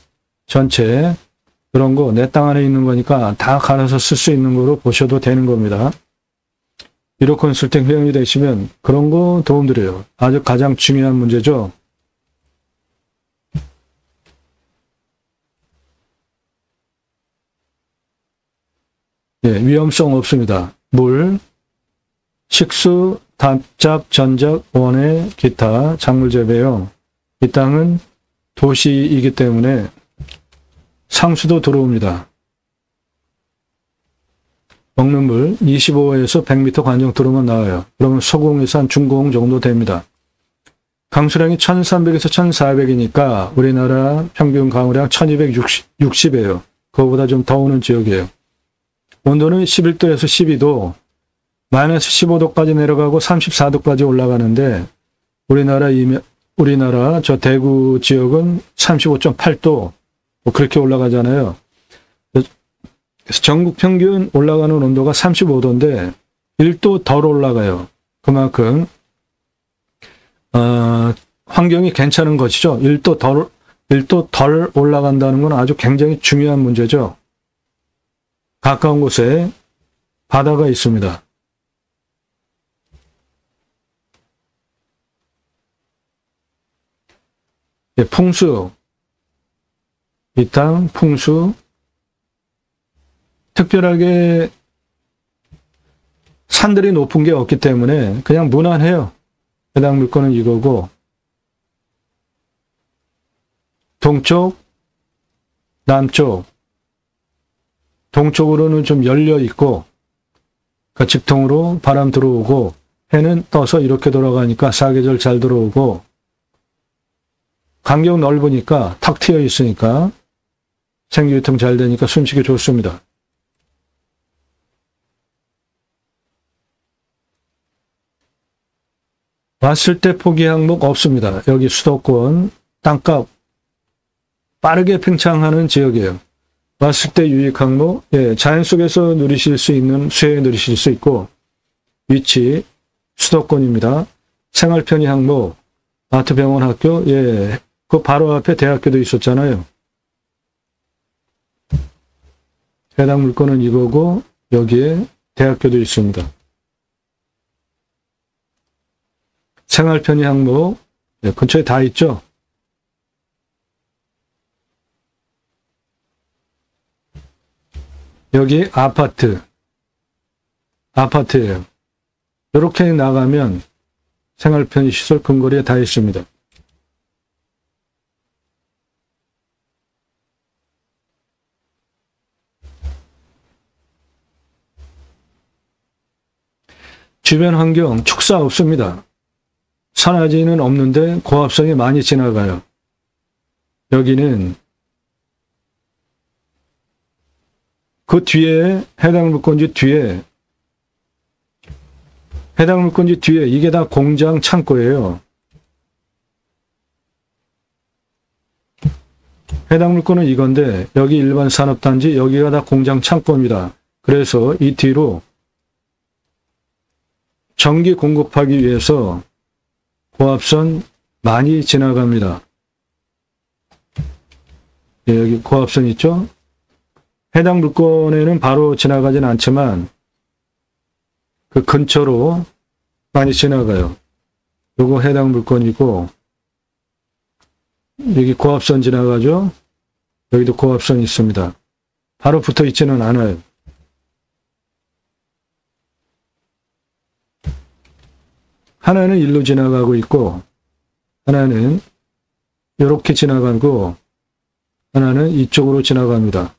전체 그런 거 내 땅 안에 있는 거니까 다 갈아서 쓸 수 있는 거로 보셔도 되는 겁니다. 1호 컨설팅 회원이 되시면 그런 거 도움드려요. 아주 가장 중요한 문제죠. 예, 위험성 없습니다. 물, 식수, 답잡, 전작, 원해, 기타, 작물 재배용. 이 땅은 도시이기 때문에 상수도 들어옵니다. 먹는 물 25에서 100m 관정도로만 나와요. 그러면 소공에서 한 중공 정도 됩니다. 강수량이 1300에서 1400이니까 우리나라 평균 강우량 1260이에요. 그거보다 좀 더 오는 지역이에요. 온도는 11도에서 12도, 마이너스 15도까지 내려가고 34도까지 올라가는데 우리나라 저 대구 지역은 35.8도 뭐 그렇게 올라가잖아요. 그래서 전국 평균 올라가는 온도가 35도인데 1도 덜 올라가요. 그만큼 환경이 괜찮은 것이죠. 1도 덜 올라간다는 건 아주 굉장히 중요한 문제죠. 가까운 곳에 바다가 있습니다. 예, 풍수, 이 땅 풍수, 특별하게 산들이 높은 게 없기 때문에 그냥 무난해요. 해당 물건은 이거고, 동쪽, 남쪽, 동쪽으로는 좀 열려 있고, 그러니까 직통으로 바람 들어오고, 해는 떠서 이렇게 돌아가니까 사계절 잘 들어오고, 간격 넓으니까 탁 트여 있으니까 생기유통 잘 되니까 숨쉬기 좋습니다. 왔을 때 포기 항목 없습니다. 여기 수도권 땅값 빠르게 팽창하는 지역이에요. 왔을 때 유익 항목, 예, 자연 속에서 누리실 수 있는 수혜 누리실 수 있고, 위치 수도권입니다. 생활 편의 항목, 아트, 병원, 학교, 예, 그 바로 앞에 대학교도 있었잖아요. 해당 물건은 이거고 여기에 대학교도 있습니다. 생활 편의 항목, 예, 근처에 다 있죠. 여기 아파트예요. 이렇게 나가면 생활 편의 시설 근거리에 다 있습니다. 주변 환경 축사 없습니다. 산화지는 없는데 고압선이 많이 지나가요. 여기는 그 뒤에 해당 물건지 뒤에 이게 다 공장 창고예요. 해당 물건은 이건데 여기 일반 산업단지, 여기가 다 공장 창고입니다. 그래서 이 뒤로 전기 공급하기 위해서 고압선 많이 지나갑니다. 예, 여기 고압선 있죠? 해당 물건에는 바로 지나가진 않지만 그 근처로 많이 지나가요. 요거 해당 물건이고, 여기 고압선 지나가죠? 여기도 고압선이 있습니다. 바로 붙어 있지는 않아요. 하나는 일로 지나가고 있고, 하나는 이렇게 지나가고, 하나는 이쪽으로 지나갑니다.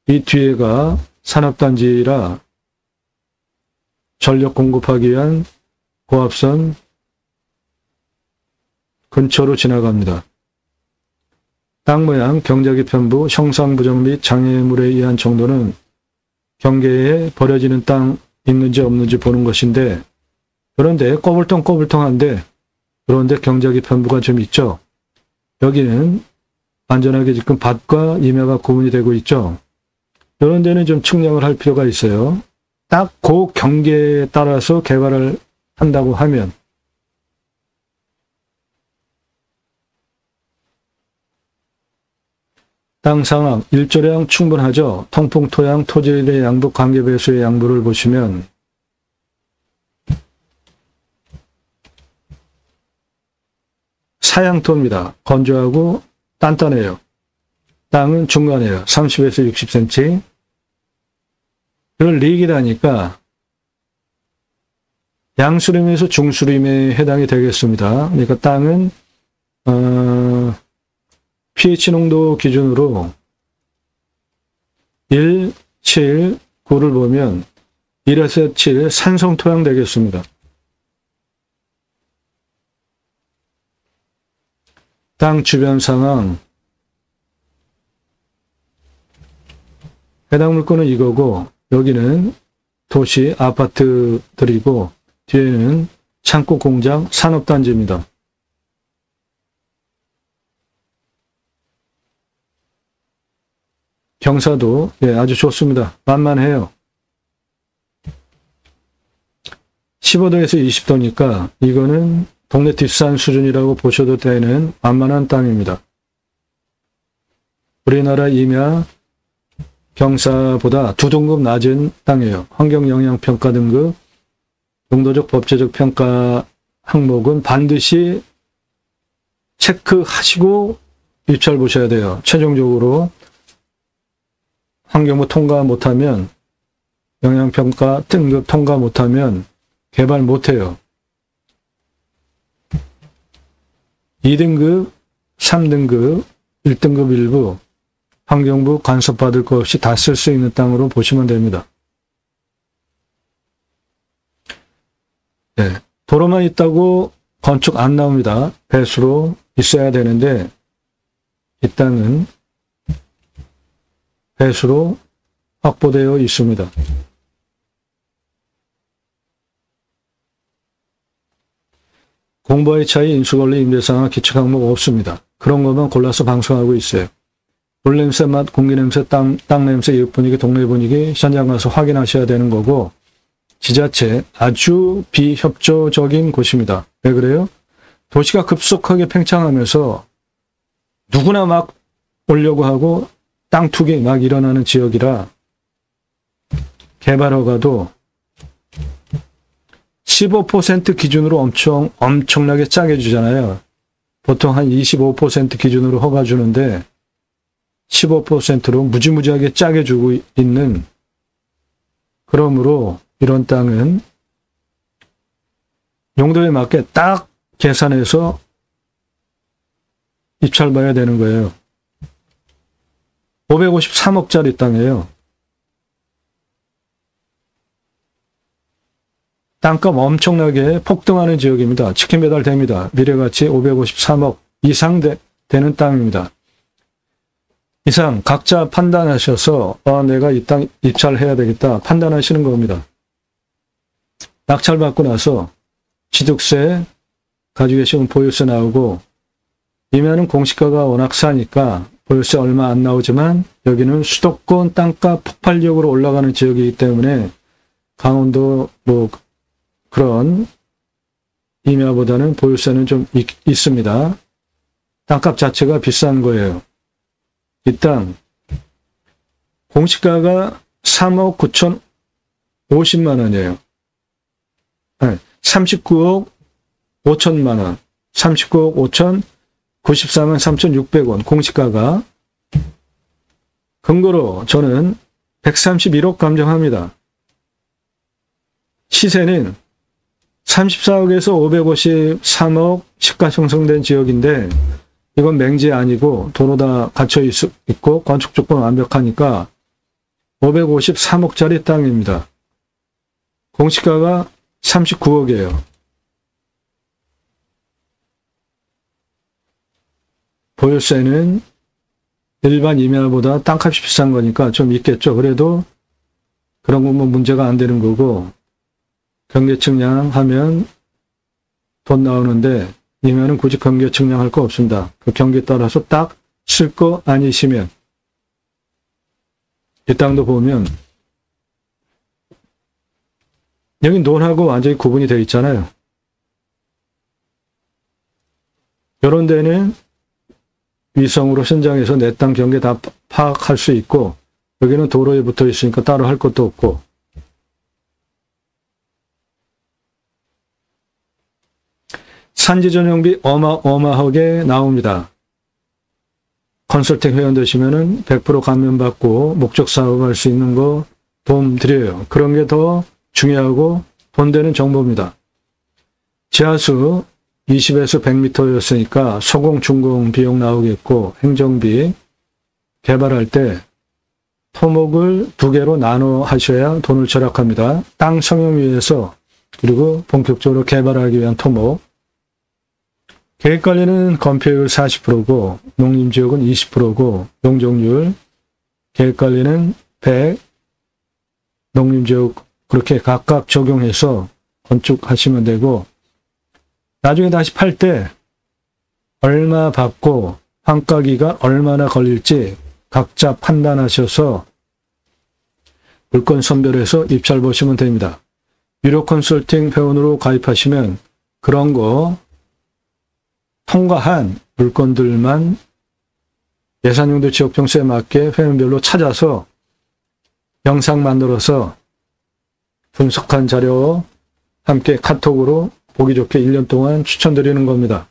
이 뒤에가 산업단지라 전력 공급하기 위한 고압선 근처로 지나갑니다. 땅 모양, 경작의 편부, 형상 부정 및 장애물에 의한 정도는 경계에 버려지는 땅 있는지 없는지 보는 것인데, 그런데 꼬불통꼬불통한데, 그런데 경작의 편부가 좀 있죠. 여기는 안전하게 지금 밭과 임야가 구분이 되고 있죠. 이런 데는 좀 측량을 할 필요가 있어요. 딱 그 경계에 따라서 개발을 한다고 하면, 땅 상황, 일조량 충분하죠. 통풍, 토양, 토질의 양부, 관계배수의 양부를 보시면 사양토입니다. 건조하고 단단해요. 땅은 중간이에요. 30에서 60cm. 이걸 리기라니까 양수림에서 중수림에 해당이 되겠습니다. 그러니까 땅은 pH 농도 기준으로 1, 7, 9를 보면 1에서 7 산성토양 되겠습니다. 땅 주변 상황, 해당 물건은 이거고, 여기는 도시 아파트들이고, 뒤에는 창고 공장 산업단지입니다. 경사도 아주 좋습니다. 만만해요. 15도에서 20도니까 이거는 동네 뒷산 수준이라고 보셔도 되는 만만한 땅입니다. 우리나라 임야 경사보다 2등급 낮은 땅이에요. 환경영향평가 등급, 용도적 법제적 평가 항목은 반드시 체크하시고 입찰 보셔야 돼요. 최종적으로 환경부 통과 못하면, 영향평가 등급 통과 못하면 개발 못해요. 2등급, 3등급, 1등급 일부 환경부 간섭받을 것 없이 다 쓸 수 있는 땅으로 보시면 됩니다. 네, 도로만 있다고 건축 안 나옵니다. 배수로 있어야 되는데 이 땅은 배수로 확보되어 있습니다. 공부와의 차이, 인수권리, 임대상황, 기초 항목 없습니다. 그런 것만 골라서 방송하고 있어요. 물 냄새, 맛, 공기 냄새, 땅 냄새, 이웃 분위기, 동네 분위기 현장 가서 확인하셔야 되는 거고, 지자체 아주 비협조적인 곳입니다. 왜 그래요? 도시가 급속하게 팽창하면서 누구나 막 오려고 하고 땅 투기 막 일어나는 지역이라 개발 허가도 15% 기준으로 엄청나게 짜게 주잖아요. 보통 한 25% 기준으로 허가 주는데 15%로 무지무지하게 짜게 주고 있는, 그러므로 이런 땅은 용도에 맞게 딱 계산해서 입찰 봐야 되는 거예요. 553억짜리 땅이에요. 땅값 엄청나게 폭등하는 지역입니다. 치킨 배달 됩니다. 미래가치 553억 이상 되는 땅입니다. 이상 각자 판단하셔서 내가 이 땅 입찰해야 되겠다 판단하시는 겁니다. 낙찰받고 나서 취득세 가지고 계시면 보유세 나오고, 임야는 공시가가 워낙 싸니까 보유세 얼마 안 나오지만 여기는 수도권 땅값 폭발적으로 올라가는 지역이기 때문에 강원도 뭐 그런 임야보다는 보유세는 좀 있습니다. 땅값 자체가 비싼 거예요. 이 땅 공시가가 3억 9천 50만 원이에요. 39억 5천만 원, 39억 5천 94만 3,600원 공시가가. 근거로 저는 131억 감정합니다. 시세는 34억에서 553억 시가 형성된 지역인데 이건 맹지 아니고 도로 다 갖춰 있고 건축 조건 완벽하니까 553억짜리 땅입니다. 공시가가 39억이에요. 보유세는 일반 임야보다 땅값이 비싼 거니까 좀 있겠죠. 그래도 그런 건 뭐 문제가 안 되는 거고, 경계 측량하면 돈 나오는데 임야는 굳이 경계 측량할 거 없습니다. 그 경계 따라서 딱 쓸 거 아니시면. 이 땅도 보면 여기 논하고 완전히 구분이 되어 있잖아요. 이런 데는 위성으로 현장에서 내 땅 경계 다 파악할 수 있고, 여기는 도로에 붙어 있으니까 따로 할 것도 없고. 산지 전용비 어마어마하게 나옵니다. 컨설팅 회원 되시면은 100% 감면받고 목적 사업할 수 있는 거 도움 드려요. 그런 게 더 중요하고 돈 되는 정보입니다. 지하수 20에서 100m였으니까 소공, 준공 비용 나오겠고, 행정비 개발할 때 토목을 2개로 나눠 하셔야 돈을 절약합니다. 땅 성형 위해서, 그리고 본격적으로 개발하기 위한 토목. 계획관리는 건폐율 40%고 농림지역은 20%고 용적률, 계획관리는 100, 농림지역 그렇게 각각 적용해서 건축하시면 되고, 나중에 다시 팔 때 얼마 받고 환가기가 얼마나 걸릴지 각자 판단하셔서 물건 선별해서 입찰 보시면 됩니다. 유료 컨설팅 회원으로 가입하시면 그런 거 통과한 물건들만 예산용도 지역평수에 맞게 회원별로 찾아서 영상 만들어서 분석한 자료 함께 카톡으로 보기 좋게 1년 동안 추천드리는 겁니다.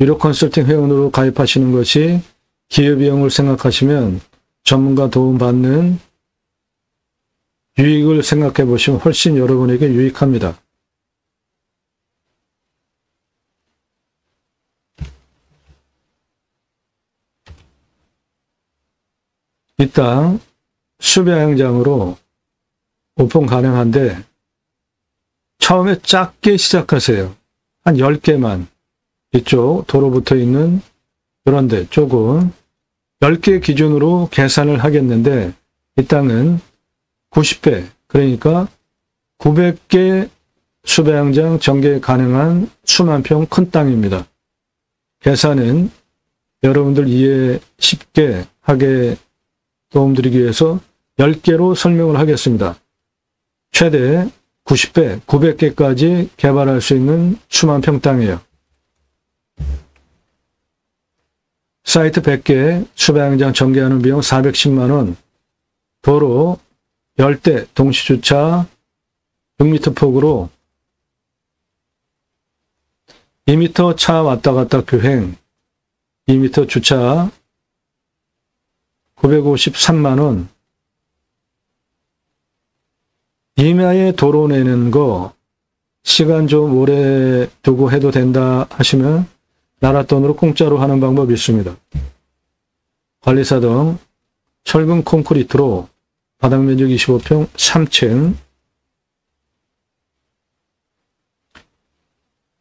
유료 컨설팅 회원으로 가입하시는 것이 기회비용을 생각하시면 전문가 도움받는 유익을 생각해 보시면 훨씬 여러분에게 유익합니다. 이 땅 수배양장으로 오픈 가능한데 처음에 작게 시작하세요. 한 10개만. 이쪽 도로 붙어 있는 이런 데 조금 10개 기준으로 계산을 하겠는데, 이 땅은 90배, 그러니까 900개 수배양장 전개 가능한 수만 평 큰 땅입니다. 계산은 여러분들 이해 쉽게 하게 도움드리기 위해서 10개로 설명을 하겠습니다. 최대 90배, 900개까지 개발할 수 있는 수만 평 땅이에요. 사이트 100개, 수배양장 전개하는 비용 410만 원, 도로 10대 동시주차 6m 폭으로 2m 차 왔다 갔다 교행, 2m 주차 953만 원, 임야에 도로 내는 거 시간 좀 오래 두고 해도 된다 하시면 나라 돈으로 공짜로 하는 방법이 있습니다. 관리사 등 철근 콘크리트로 바닥 면적 25평 3층,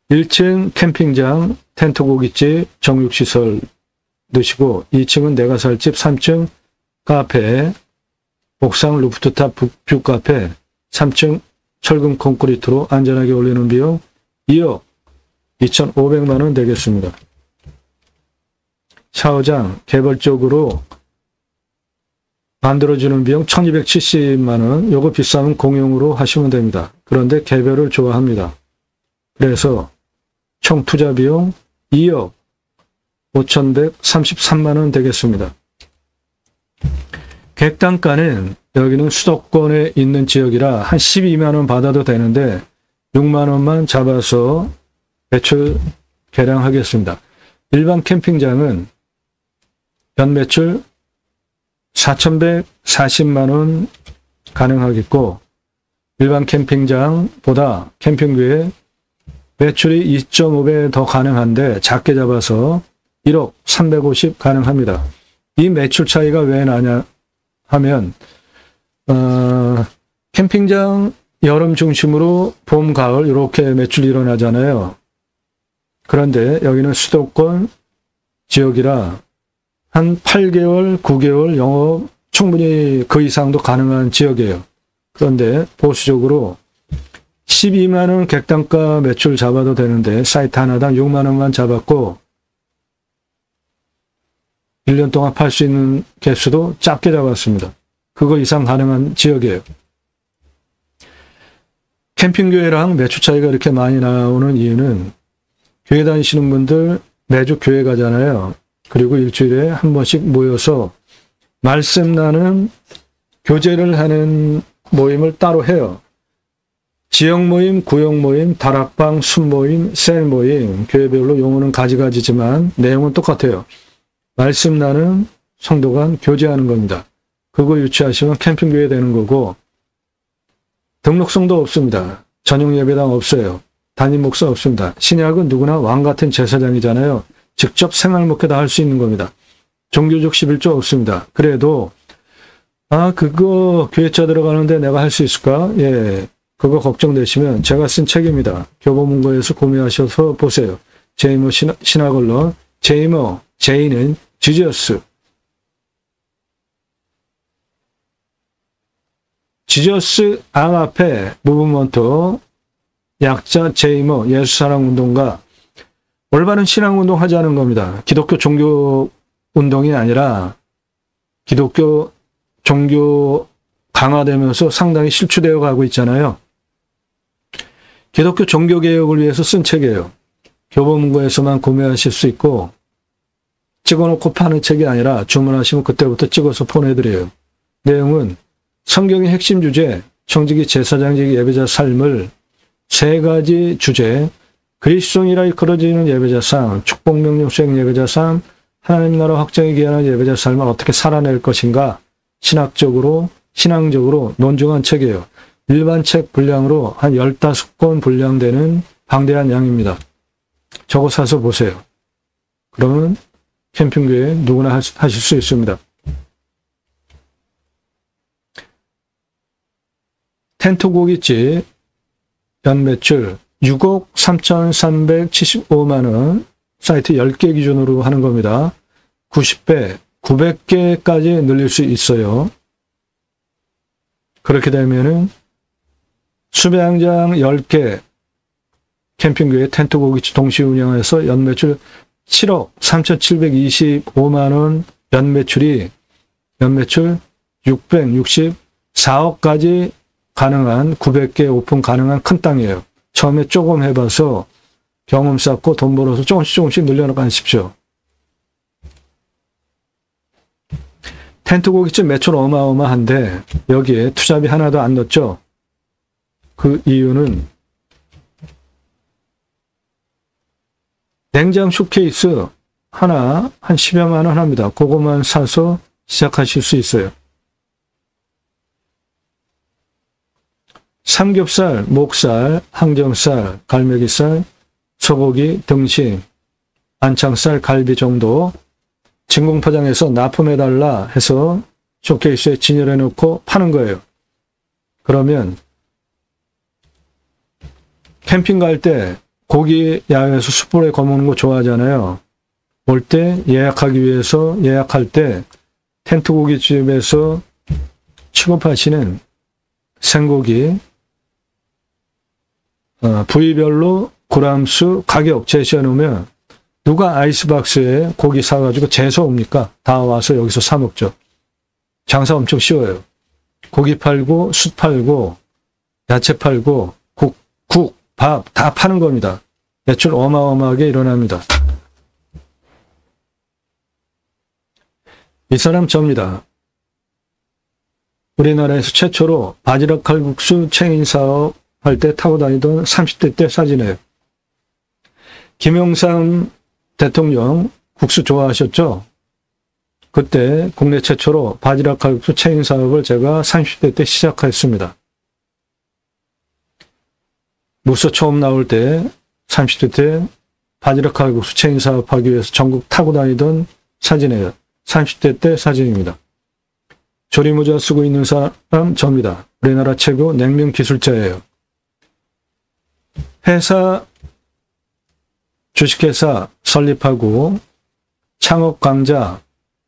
1층 캠핑장, 텐트 고깃집, 정육시설 넣으시고 2층은 내가 살 집, 3층 카페, 옥상 루프트탑 뷰카페, 3층 철근 콘크리트로 안전하게 올리는 비용 2억 2,500만 원 되겠습니다. 샤워장 개별적으로 만들어주는 비용 1,270만 원, 요거 비싸면 공용으로 하시면 됩니다. 그런데 개별을 좋아합니다. 그래서 총 투자 비용 2억 5,133만 원 되겠습니다. 객단가는 여기는 수도권에 있는 지역이라 한 12만 원 받아도 되는데 6만 원만 잡아서 매출 계량하겠습니다. 일반 캠핑장은 연매출 4,140만 원 가능하겠고 일반 캠핑장보다 캠핑교에 매출이 2.5배 더 가능한데 작게 잡아서 1억 350 가능합니다. 이 매출 차이가 왜 나냐 하면 캠핑장 여름 중심으로 봄, 가을 이렇게 매출이 일어나잖아요. 그런데 여기는 수도권 지역이라 한 8개월, 9개월 영업 충분히 그 이상도 가능한 지역이에요. 그런데 보수적으로 12만 원 객단가 매출 잡아도 되는데 사이트 하나당 6만 원만 잡았고 1년 동안 팔 수 있는 개수도 작게 잡았습니다. 그거 이상 가능한 지역이에요. 캠핑교회랑 매출 차이가 이렇게 많이 나오는 이유는 교회 다니시는 분들 매주 교회 가잖아요. 그리고 일주일에 한 번씩 모여서 말씀 나는 교제를 하는 모임을 따로 해요. 지역 모임, 구역 모임, 다락방, 순모임, 셀 모임, 교회별로 용어는 가지가지지만 내용은 똑같아요. 말씀 나는 성도 간 교제하는 겁니다. 그거 유치하시면 캠핑교회 되는 거고 등록성도 없습니다. 전용 예배당 없어요. 담임 목사 없습니다. 신약은 누구나 왕 같은 제사장이잖아요. 직접 생활 목회다 할 수 있는 겁니다. 종교적 11조 없습니다. 그래도 그거 교회차 들어가는데 내가 할 수 있을까? 예, 그거 걱정되시면 제가 쓴 책입니다. 교보문고에서 구매하셔서 보세요. 제이모 신학언론, 제이모, 제이는 지저스. 지저스 앙 앞에 무브먼트, 약자 제이모, 예수사랑운동가, 올바른 신앙운동 하자는 겁니다. 기독교 종교운동이 아니라 기독교 종교 강화되면서 상당히 실추되어 가고 있잖아요. 기독교 종교개혁을 위해서 쓴 책이에요. 교보문고에서만 구매하실 수 있고 찍어놓고 파는 책이 아니라 주문하시면 그때부터 찍어서 보내드려요. 내용은 성경의 핵심 주제, 청지기 제사장직 예배자 삶을 3가지 주제, 그리스도인이라 이끌어지는 예배자 삶, 축복명령 수행 예배자 삶, 하나님 나라 확장에 기하는 예배자 삶을 어떻게 살아낼 것인가 신앙적으로 논증한 책이에요. 일반 책 분량으로 한 15권 분량되는 방대한 양입니다. 저거 사서 보세요. 그러면 캠핑교회 누구나 하실 수 있습니다. 텐트 고깃집 연매출 6억 3,375만 원, 사이트 10개 기준으로 하는 겁니다. 90배, 900개까지 늘릴 수 있어요. 그렇게 되면은 수배양장 10개 캠핑교회 텐트 고깃집 동시 운영해서 연매출 7억 3,725만 원 연매출 664억까지 가능한 900개 오픈 가능한 큰 땅이에요. 처음에 조금 해봐서 경험 쌓고 돈 벌어서 조금씩 늘려나가십시오. 텐트 고깃집 매출 어마어마한데 여기에 투자비 하나도 안 넣었죠. 그 이유는 냉장 쇼케이스 하나 한 10여만 원 합니다. 그것만 사서 시작하실 수 있어요. 삼겹살, 목살, 항정살, 갈매기살, 소고기, 등심, 안창살, 갈비 정도 진공포장해서 납품해달라 해서 쇼케이스에 진열해 놓고 파는 거예요. 그러면 캠핑 갈 때 고기 야외에서 숯불에 거먹는 거 좋아하잖아요. 올 때 예약하기 위해서 예약할 때 텐트 고깃집에서 취급하시는 생고기 부위별로 그람수 가격 제시해 놓으면 누가 아이스박스에 고기 사가지고 재서 옵니까? 다 와서 여기서 사 먹죠. 장사 엄청 쉬워요. 고기 팔고 숯 팔고 야채 팔고 국, 밥 다 파는 겁니다. 매출 어마어마하게 일어납니다. 이 사람 접니다. 우리나라에서 최초로 바지락 칼국수 체인 사업 할 때 타고 다니던 30대 때 사진이에요. 김영삼 대통령 국수 좋아하셨죠? 그때 국내 최초로 바지락 칼국수 체인 사업을 제가 30대 때 시작했습니다. 무서 처음 나올 때 30대 때 바지락 칼국수 체인 사업하기 위해서 전국 타고 다니던 사진이에요. 30대 때 사진입니다. 조리모자 쓰고 있는 사람 접니다. 우리나라 최고 냉면 기술자예요. 회사, 주식회사 설립하고 창업 강좌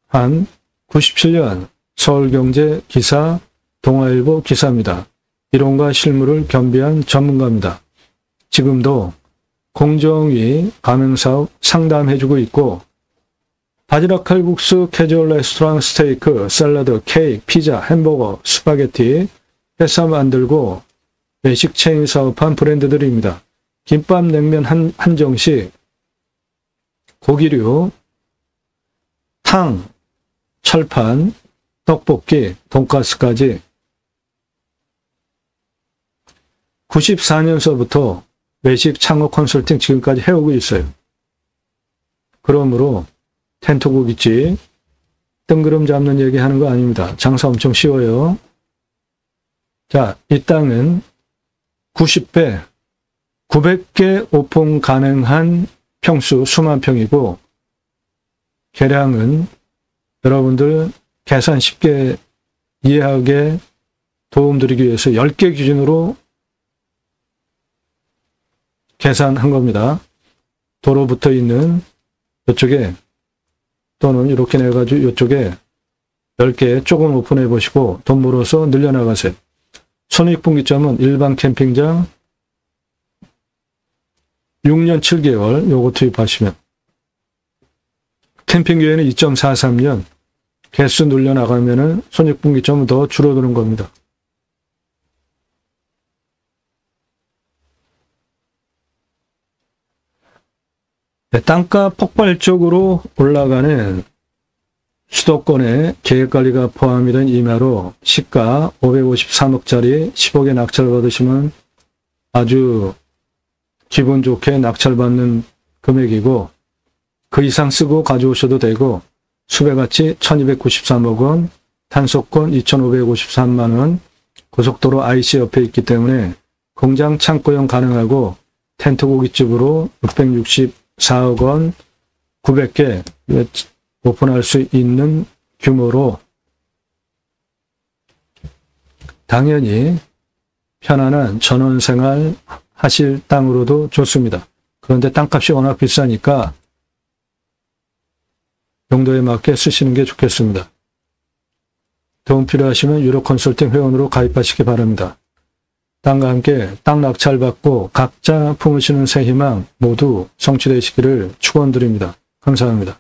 한 97년 서울경제 기사, 동아일보 기사입니다. 이론과 실무를 겸비한 전문가입니다. 지금도 공정위 가맹사업 상담해주고 있고 바지락 칼국수, 캐주얼 레스토랑, 스테이크, 샐러드, 케이크, 피자, 햄버거, 스파게티 회사 만들고 외식 체인 사업한 브랜드들입니다. 김밥, 냉면 한정식, 고기류, 탕, 철판, 떡볶이, 돈가스까지 94년서부터 외식 창업 컨설팅 지금까지 해오고 있어요. 그러므로 텐트 고깃집 뜬구름 잡는 얘기 하는 거 아닙니다. 장사 엄청 쉬워요. 자, 이 땅은 90배, 900개 오픈 가능한 평수 수만 평이고 계량은 여러분들 계산 쉽게 이해하게 도움드리기 위해서 10개 기준으로 계산한 겁니다. 도로 붙어 있는 이쪽에 또는 이렇게 내가지고 이쪽에 10개 조금 오픈해 보시고 돈 벌어서 늘려나가세요. 손익분기점은 일반 캠핑장 6년 7개월 요거 투입하시면 캠핑기에는 2.43년 개수 늘려나가면은 손익분기점은 더 줄어드는 겁니다. 네, 땅값 폭발적으로 올라가는 수도권의 계획관리가 포함이 된 임야로 시가 553억짜리 10억에 낙찰받으시면 아주 기분 좋게 낙찰받는 금액이고 그 이상 쓰고 가져오셔도 되고 수배가치 1293억 원, 단속권 2553만 원, 고속도로 IC 옆에 있기 때문에 공장 창고용 가능하고 텐트 고깃집으로 664억 원, 900개 오픈할 수 있는 규모로 당연히 편안한 전원생활 하실 땅으로도 좋습니다. 그런데 땅값이 워낙 비싸니까 용도에 맞게 쓰시는 게 좋겠습니다. 도움 필요하시면 유료 컨설팅 회원으로 가입하시기 바랍니다. 땅과 함께 땅 낙찰받고 각자 품으시는 새 희망 모두 성취되시기를 축원드립니다. 감사합니다.